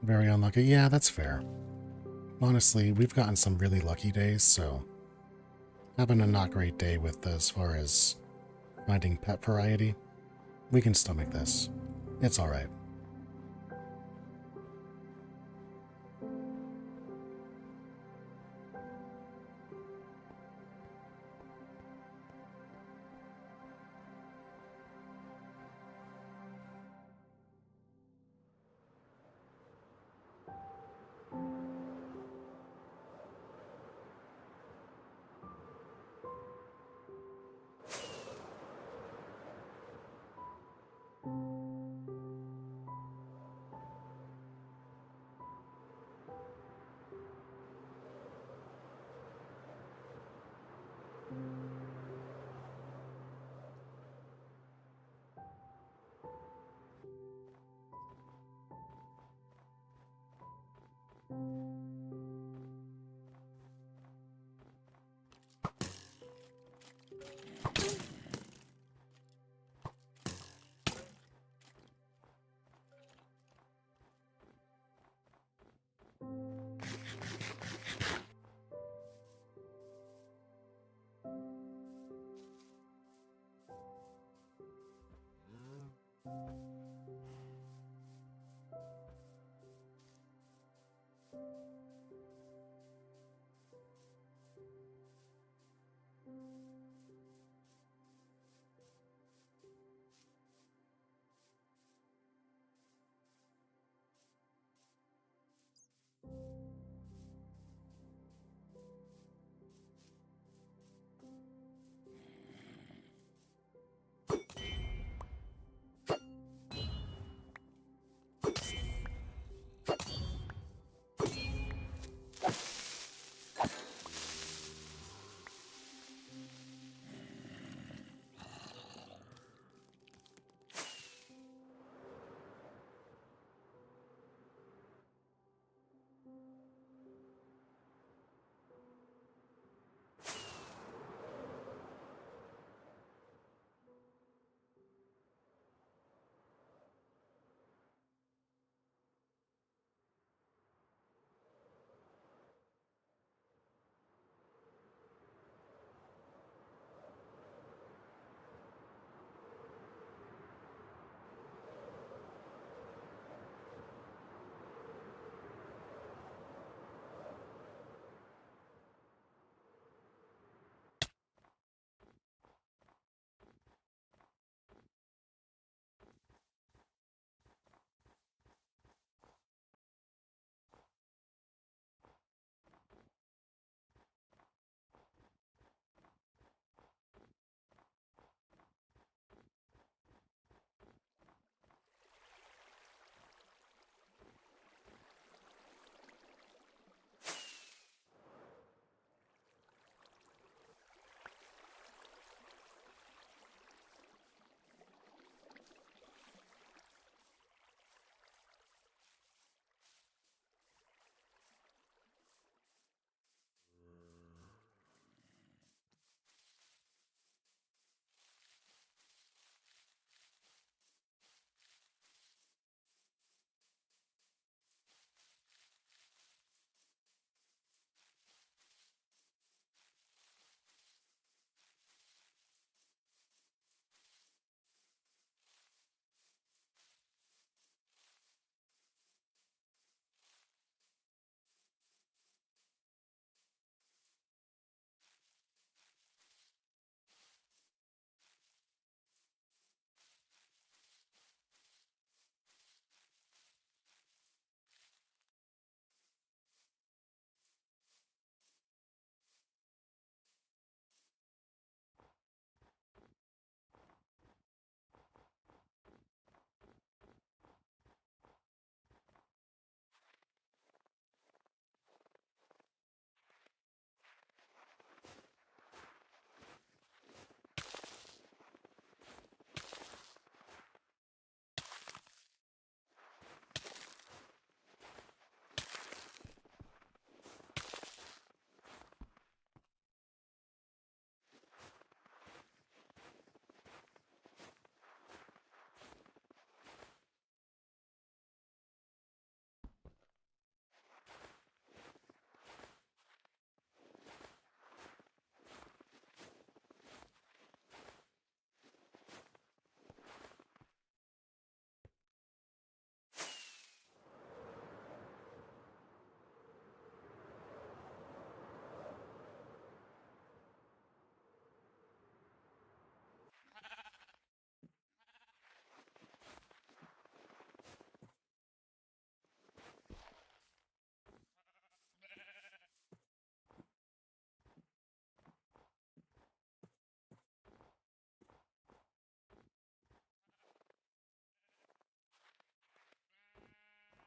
Very unlucky. Yeah, that's fair. Honestly, we've gotten some really lucky days, so having a not great day with as far as finding pet variety, we can stomach this. It's alright.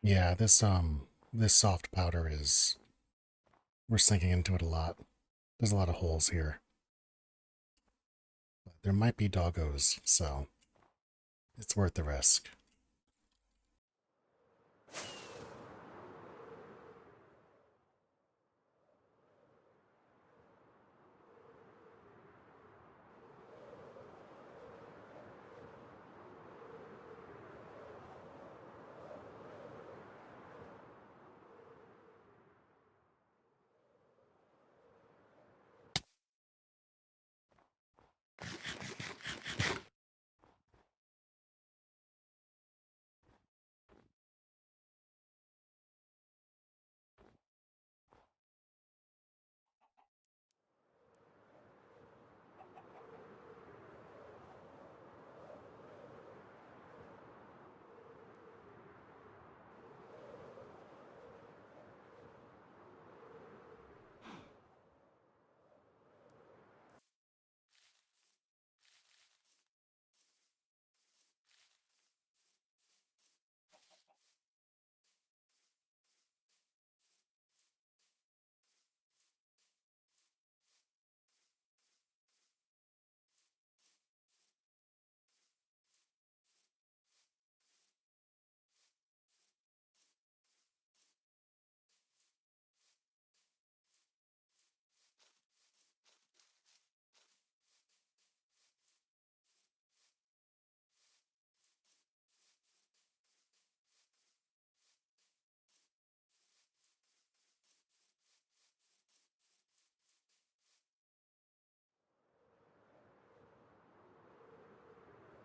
Yeah, this soft powder is, we're sinking into it a lot. There's a lot of holes here. But there might be doggos, so it's worth the risk.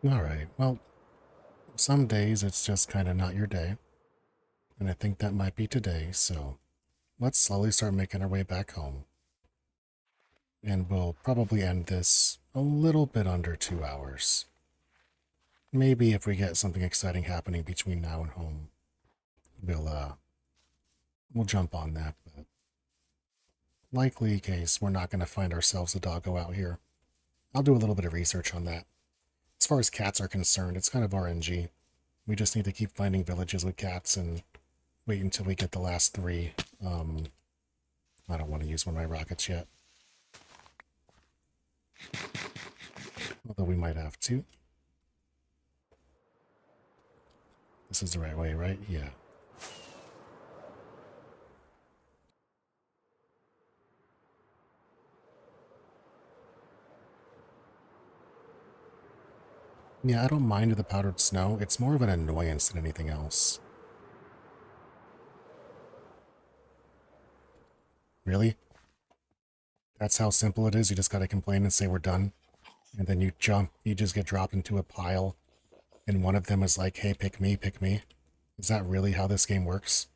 Alright, well, some days it's just kind of not your day. And I think that might be today, so let's slowly start making our way back home. And we'll probably end this a little bit under 2 hours. Maybe if we get something exciting happening between now and home, we'll jump on that, but likely case we're not going to find ourselves a doggo out here. I'll do a little bit of research on that. As far as cats are concerned, it's kind of RNG. We just need to keep finding villages with cats and wait until we get the last three. I don't want to use one of my rockets yet. Although we might have to. This is the right way, right? Yeah. Yeah, I don't mind the powdered snow. It's more of an annoyance than anything else. Really? That's how simple it is? You just gotta complain and say we're done? And then you just get dropped into a pile, and one of them is like, hey, pick me, pick me. Is that really how this game works?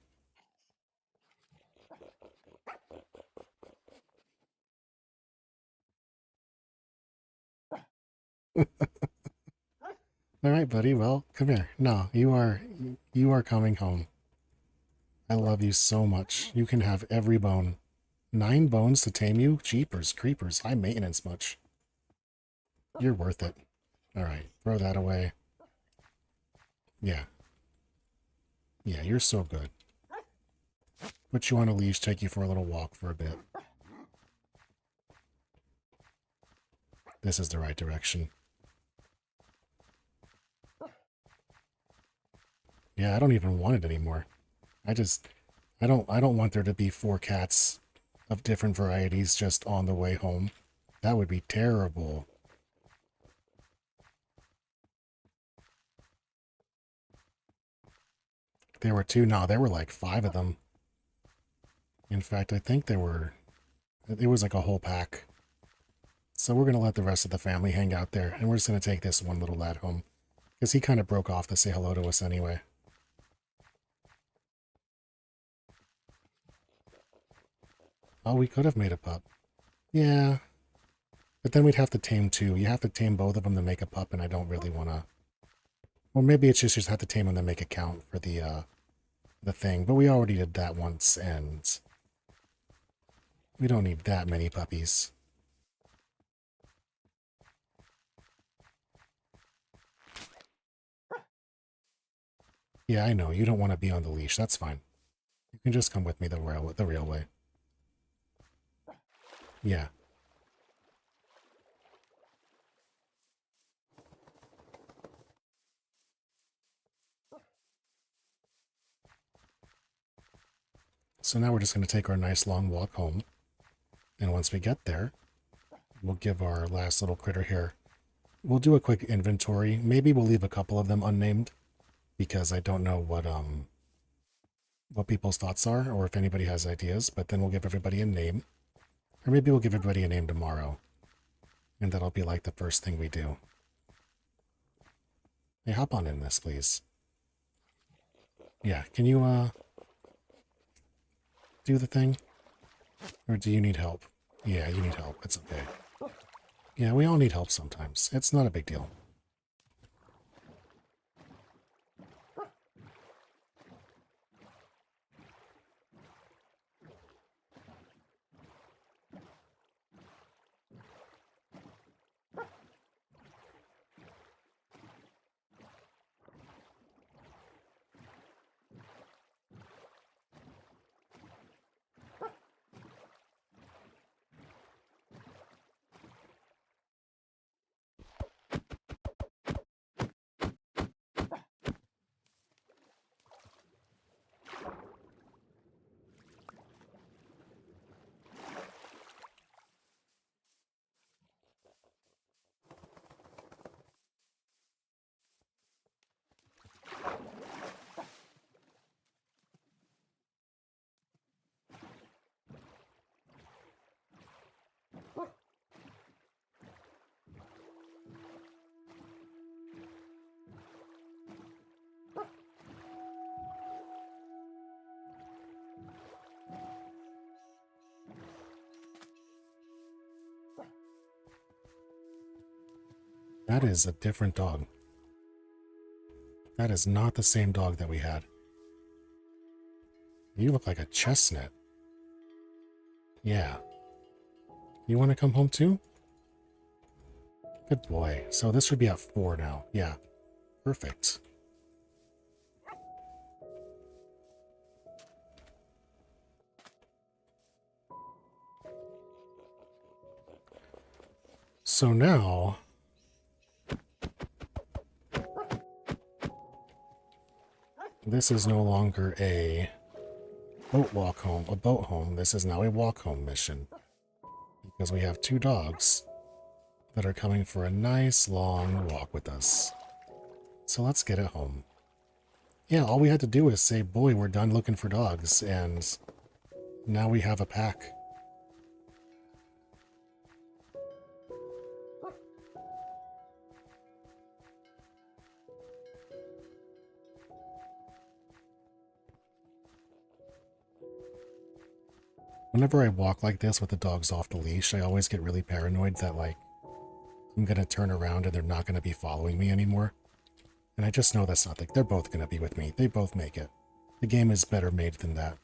Alright, buddy, well, come here. No, you are coming home. I love you so much. You can have every bone. 9 bones to tame you? Jeepers, creepers, high maintenance much. You're worth it. Alright, throw that away. Yeah. Yeah, you're so good. Put you on a leash, take you for a little walk for a bit. This is the right direction. Yeah, I don't even want it anymore. I don't want there to be 4 cats of different varieties just on the way home. That would be terrible. There were 2, no, there were like 5 of them. In fact, I think it was like a whole pack. So we're going to let the rest of the family hang out there, and we're just going to take this one little lad home. Because he kind of broke off to say hello to us anyway. Oh, we could have made a pup. Yeah. But then we'd have to tame 2. You have to tame both of them to make a pup, and I don't really want to. Well, maybe it's just have to tame them to make a count for the thing. But we already did that once, and we don't need that many puppies. Yeah, I know. You don't want to be on the leash. That's fine. You can just come with me the real way. Yeah. So now we're just going to take our nice long walk home. And once we get there, we'll give our last little critter here. We'll do a quick inventory. Maybe we'll leave a couple of them unnamed because I don't know what people's thoughts are or if anybody has ideas, but then we'll give everybody a name. Or maybe we'll give everybody a name tomorrow. And that'll be like the first thing we do. Hey, hop on in this, please. Yeah, can you, do the thing? Or do you need help? Yeah, you need help. It's okay. Yeah, we all need help sometimes. It's not a big deal. That is a different dog. That is not the same dog that we had. You look like a chestnut. Yeah. You want to come home too? Good boy. So this should be at 4 now. Yeah. Perfect. So now... this is no longer a boat home. This is now a walk home mission. Because we have 2 dogs that are coming for a nice long walk with us. So let's get it home. Yeah, all we had to do is say, boy, we're done looking for dogs, and now we have a pack. Whenever I walk like this with the dogs off the leash, I always get really paranoid that, like, I'm going to turn around and they're not going to be following me anymore. And I just know that's not they're both going to be with me. They both make it. The game is better made than that.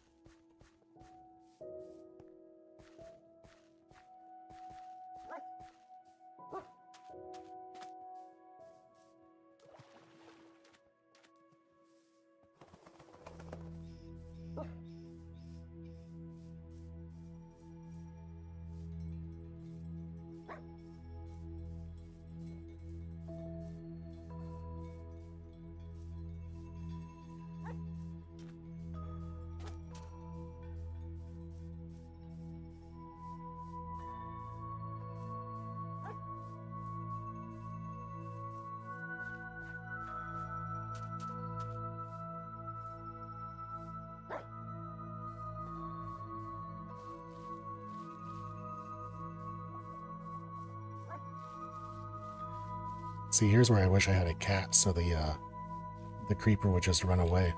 See, here's where I wish I had a cat so the creeper would just run away.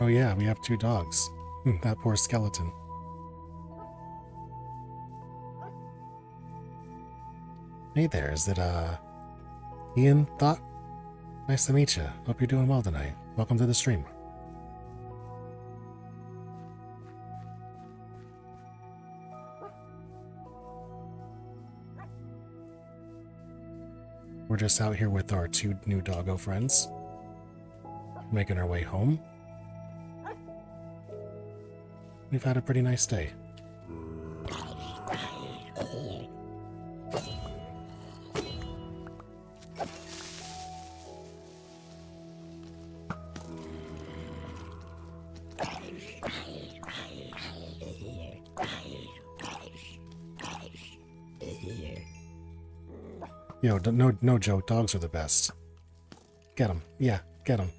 Oh yeah, we have 2 dogs. That poor skeleton. Hey there, is it, Ian Thought? Nice to meet you. Hope you're doing well tonight. Welcome to the stream. We're just out here with our 2 new doggo friends, making our way home. We've had a pretty nice day. Yo, no joke, dogs are the best. Get them. Yeah, get them.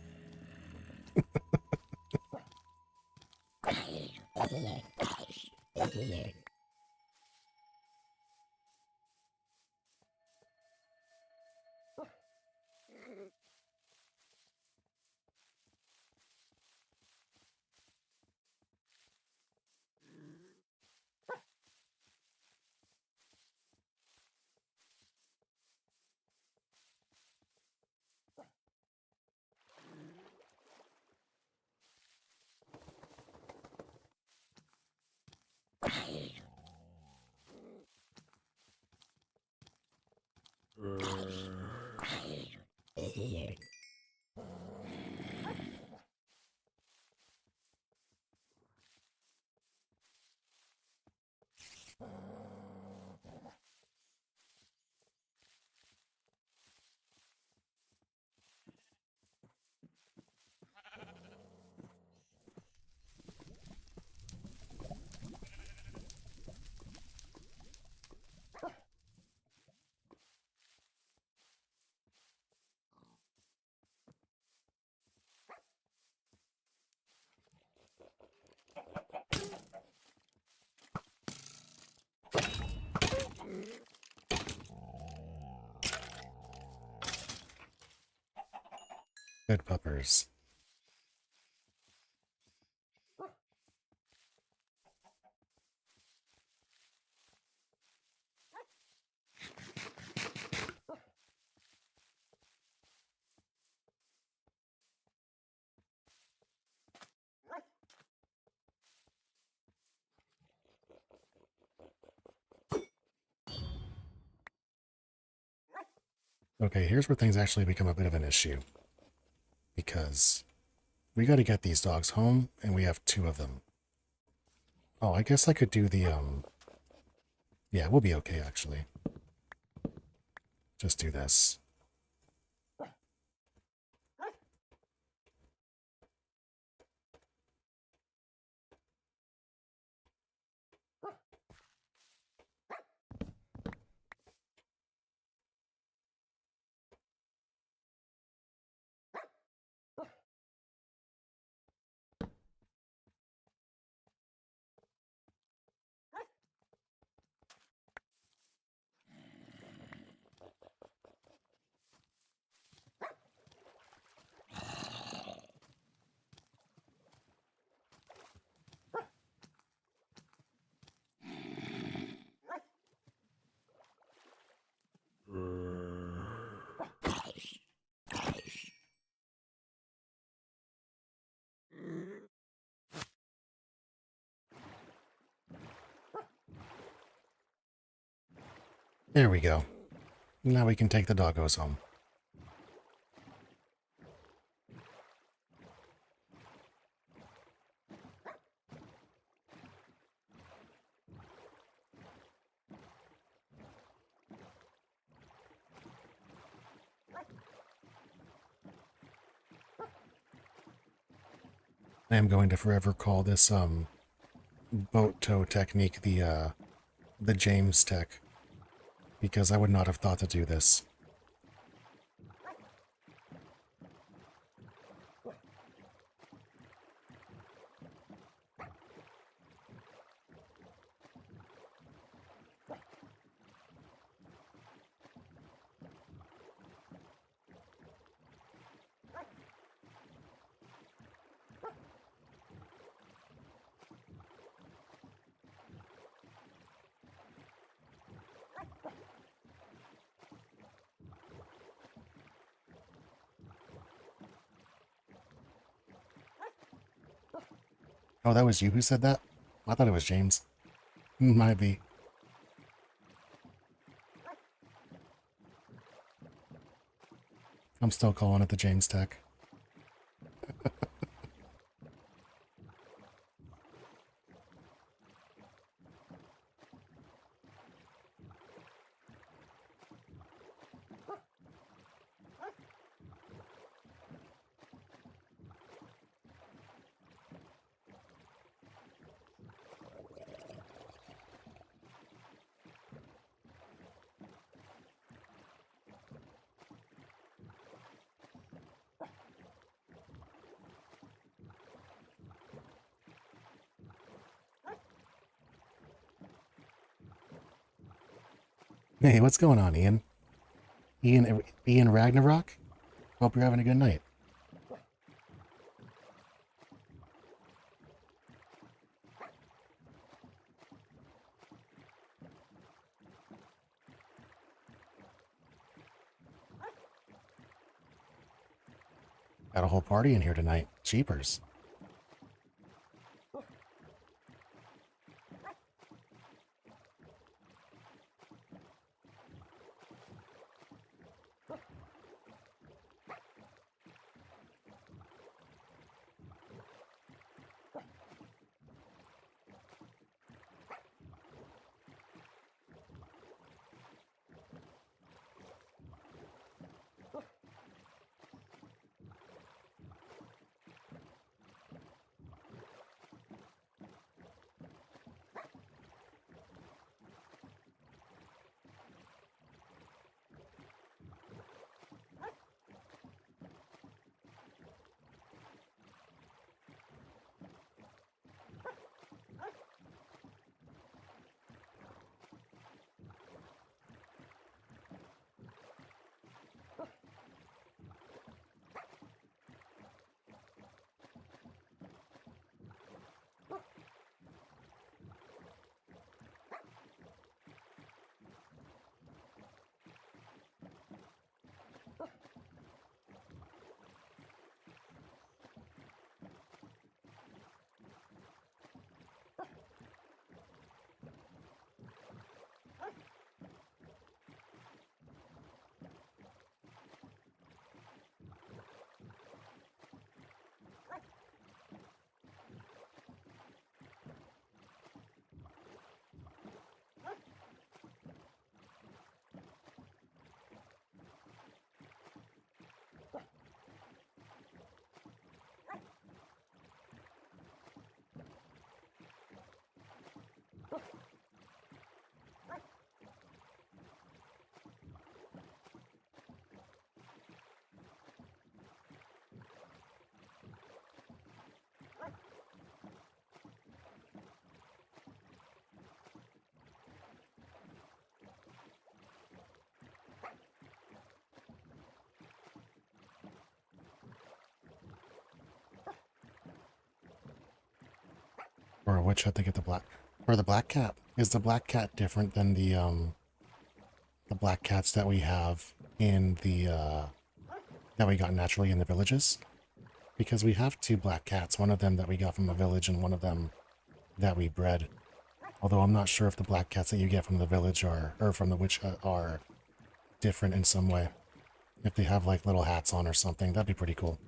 Good puppers. Okay, here's where things actually become a bit of an issue. Because we gotta get these dogs home, and we have 2 of them. Oh, I guess I could do the, yeah, we'll be okay, actually. Just do this. There we go. Now we can take the doggos home. I am going to forever call this, boat tow technique the James tech. Because I would not have thought to do this. Oh, that was you who said that? I thought it was James. Might be. I'm still calling it the James Tech. Hey, what's going on, Ian? Ian Ragnarok? Hope you're having a good night. Got a whole party in here tonight. Cheapers. Or which had to get the black or the black cat. Is the black cat different than the black cats that we have in the that we got naturally in the villages? Because we have two black cats, one of them that we got from the village and one of them that we bred. Although I'm not sure if the black cats that you get from the village are or from the witch hut are different in some way. If they have like little hats on or something, that'd be pretty cool.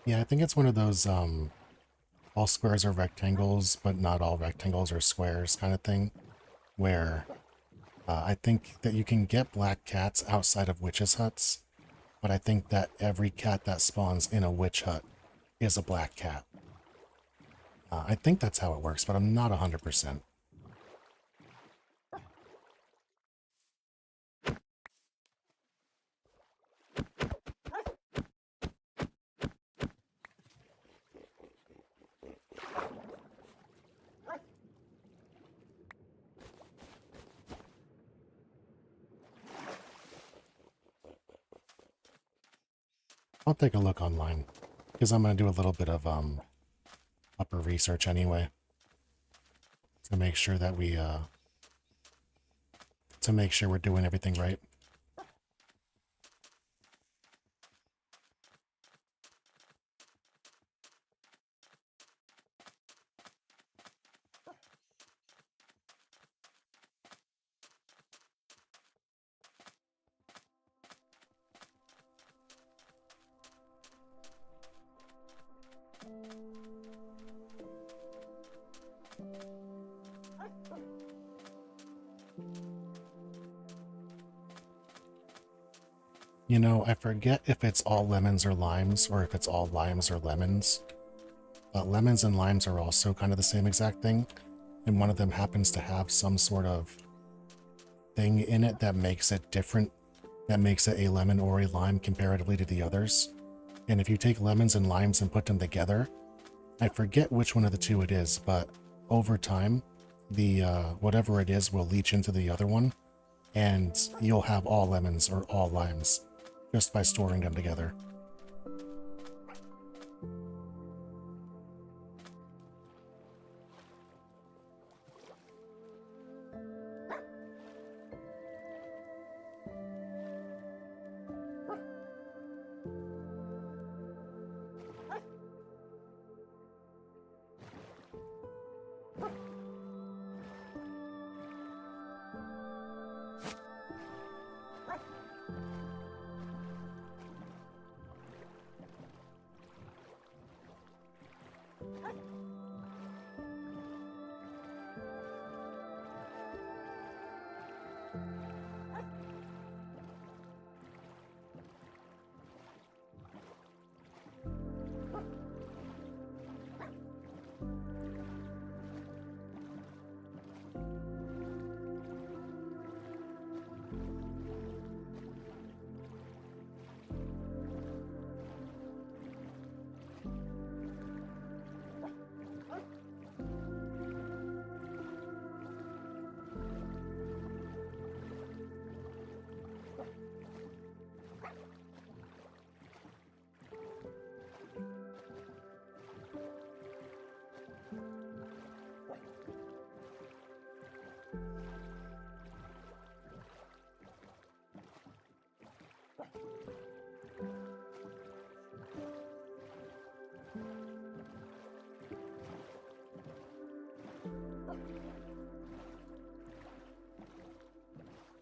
Yeah, I think it's one of those all squares are rectangles, but not all rectangles are squares kind of thing, where I think that you can get black cats outside of witches' huts, but I think that every cat that spawns in a witch hut is a black cat. I think that's how it works, but I'm not 100%. I'll take a look online, because I'm going to do a little bit of upper research anyway, to make sure that we're doing everything right. You know, I forget if it's all lemons or limes, or if it's all limes or lemons. But lemons and limes are also kind of the same exact thing, and one of them happens to have some sort of thing in it that makes it different, that makes it a lemon or a lime comparatively to the others. And if you take lemons and limes and put them together, I forget which one of the two it is, but over time, the whatever it is will leach into the other one, and you'll have all lemons or all limes just by storing them together.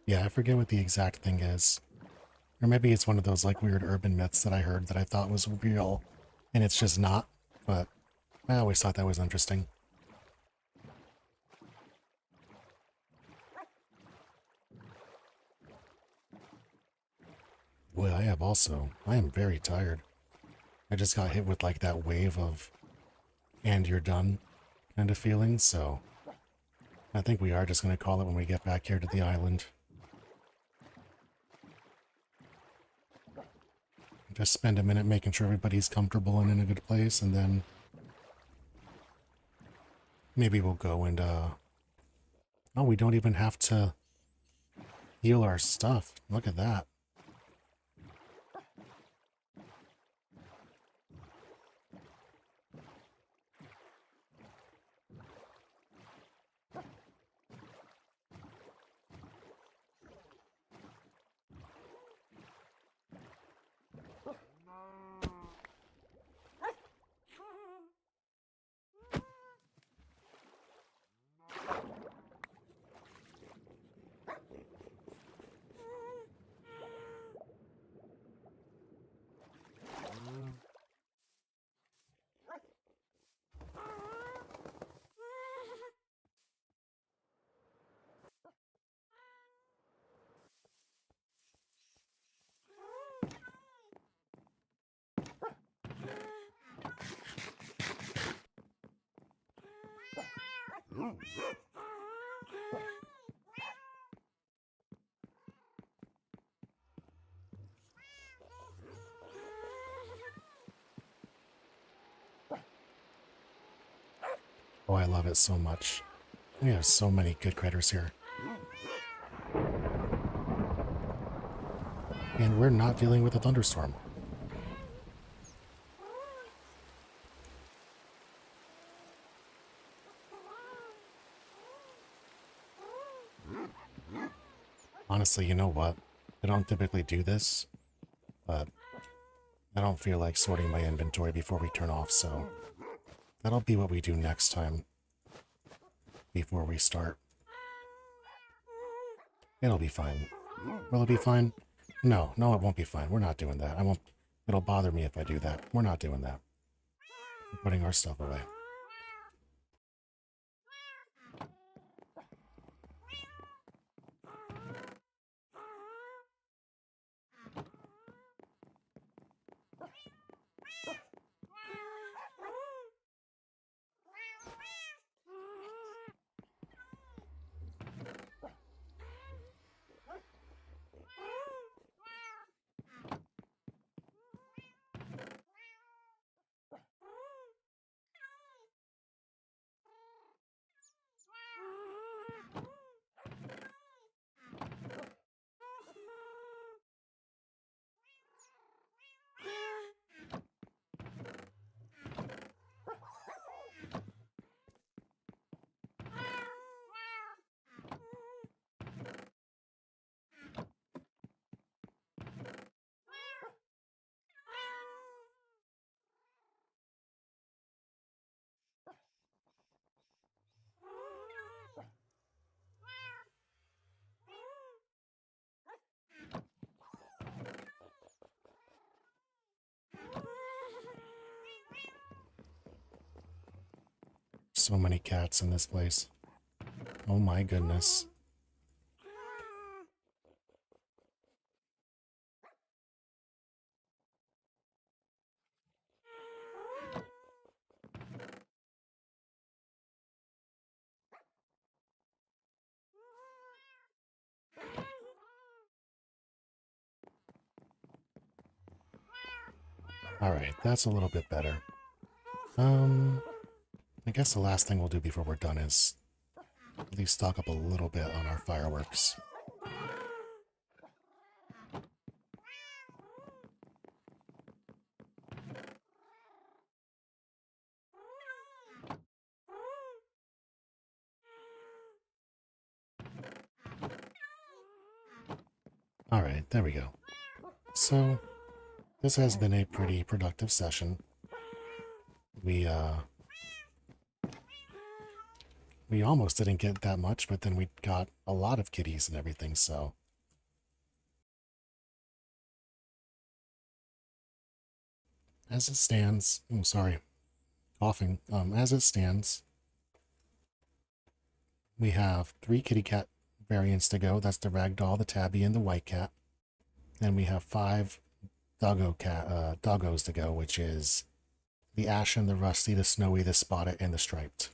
Yeah, I forget what the exact thing is. Or maybe it's one of those like weird urban myths that I heard that I thought was real, and it's just not, but I always thought that was interesting. Boy, I am very tired. I just got hit with like that wave of, and you're done kind of feeling, so I think we are just going to call it when we get back here to the island. Just spend a minute making sure everybody's comfortable and in a good place, and then maybe we'll go and, oh, we don't even have to heal our stuff. Look at that. Oh, I love it so much. We have so many good critters here. And we're not dealing with a thunderstorm. Honestly, you know what? I don't typically do this, but I don't feel like sorting my inventory before we turn off, so that'll be what we do next time before we start. It'll be fine. Will it be fine? No, it won't be fine. We're not doing that. I won't. It'll bother me if I do that. We're not doing that. We're putting our stuff away. So many cats in this place. Oh my goodness. Alright, that's a little bit better. I guess the last thing we'll do before we're done is at least stock up a little bit on our fireworks. Alright, there we go. So, this has been a pretty productive session. We almost didn't get that much, but then we got a lot of kitties and everything, so. As it stands, I'm sorry, coughing. As it stands, we have 3 kitty cat variants to go. That's the ragdoll, the tabby, and the white cat. And we have 5 doggos to go, which is the ashen, the rusty, the snowy, the spotted, and the striped.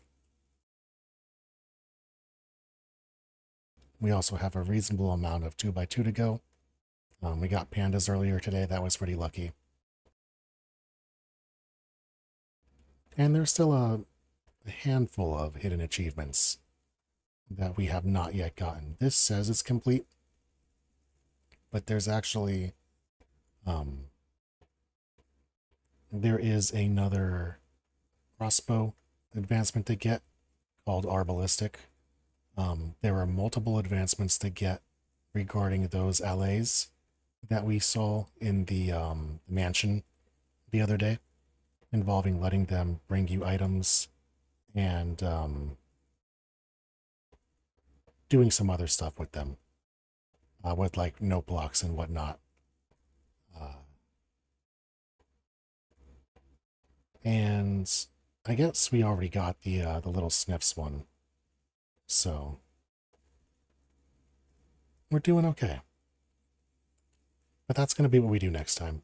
We also have a reasonable amount of 2x2 to go. We got pandas earlier today. That was pretty lucky. And there's still a handful of hidden achievements that we have not yet gotten. This says it's complete, but there's actually there is another crossbow advancement to get called Arbalistic. There are multiple advancements to get regarding those LAs that we saw in the mansion the other day, involving letting them bring you items and doing some other stuff with them, with like note blocks and whatnot. And I guess we already got the little sniffs one, so we're doing okay. But that's going to be what we do next time.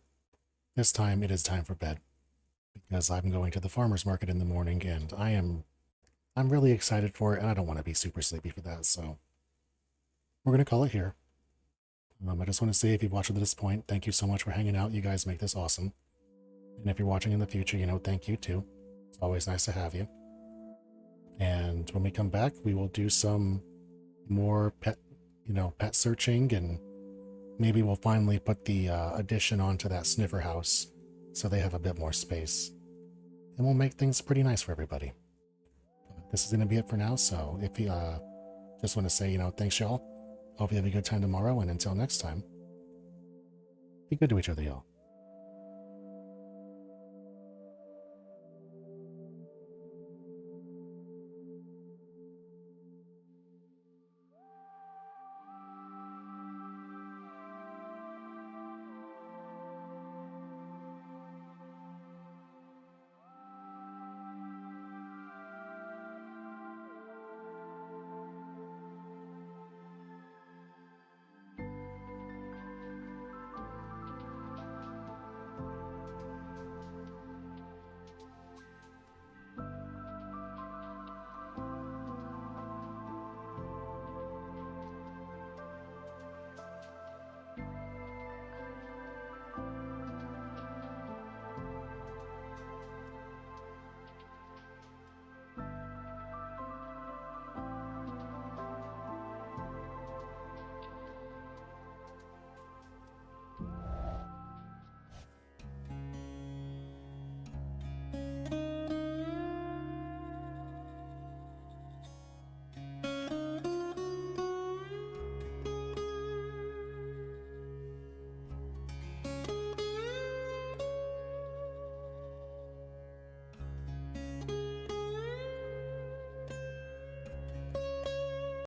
This time it is time for bed, because I'm going to the farmer's market in the morning, and I'm really excited for it, and I don't want to be super sleepy for that, so we're going to call it here. I just want to say, if you've watched to this point, thank you so much for hanging out. You guys make this awesome. And if you're watching in the future, thank you too. It's always nice to have you. And when we come back, we will do some more pet searching, and maybe we'll finally put the addition onto that sniffer house so they have a bit more space. And we'll make things pretty nice for everybody. This is going to be it for now, so if you just want to say, thanks y'all. Hope you have a good time tomorrow, and until next time, be good to each other, y'all.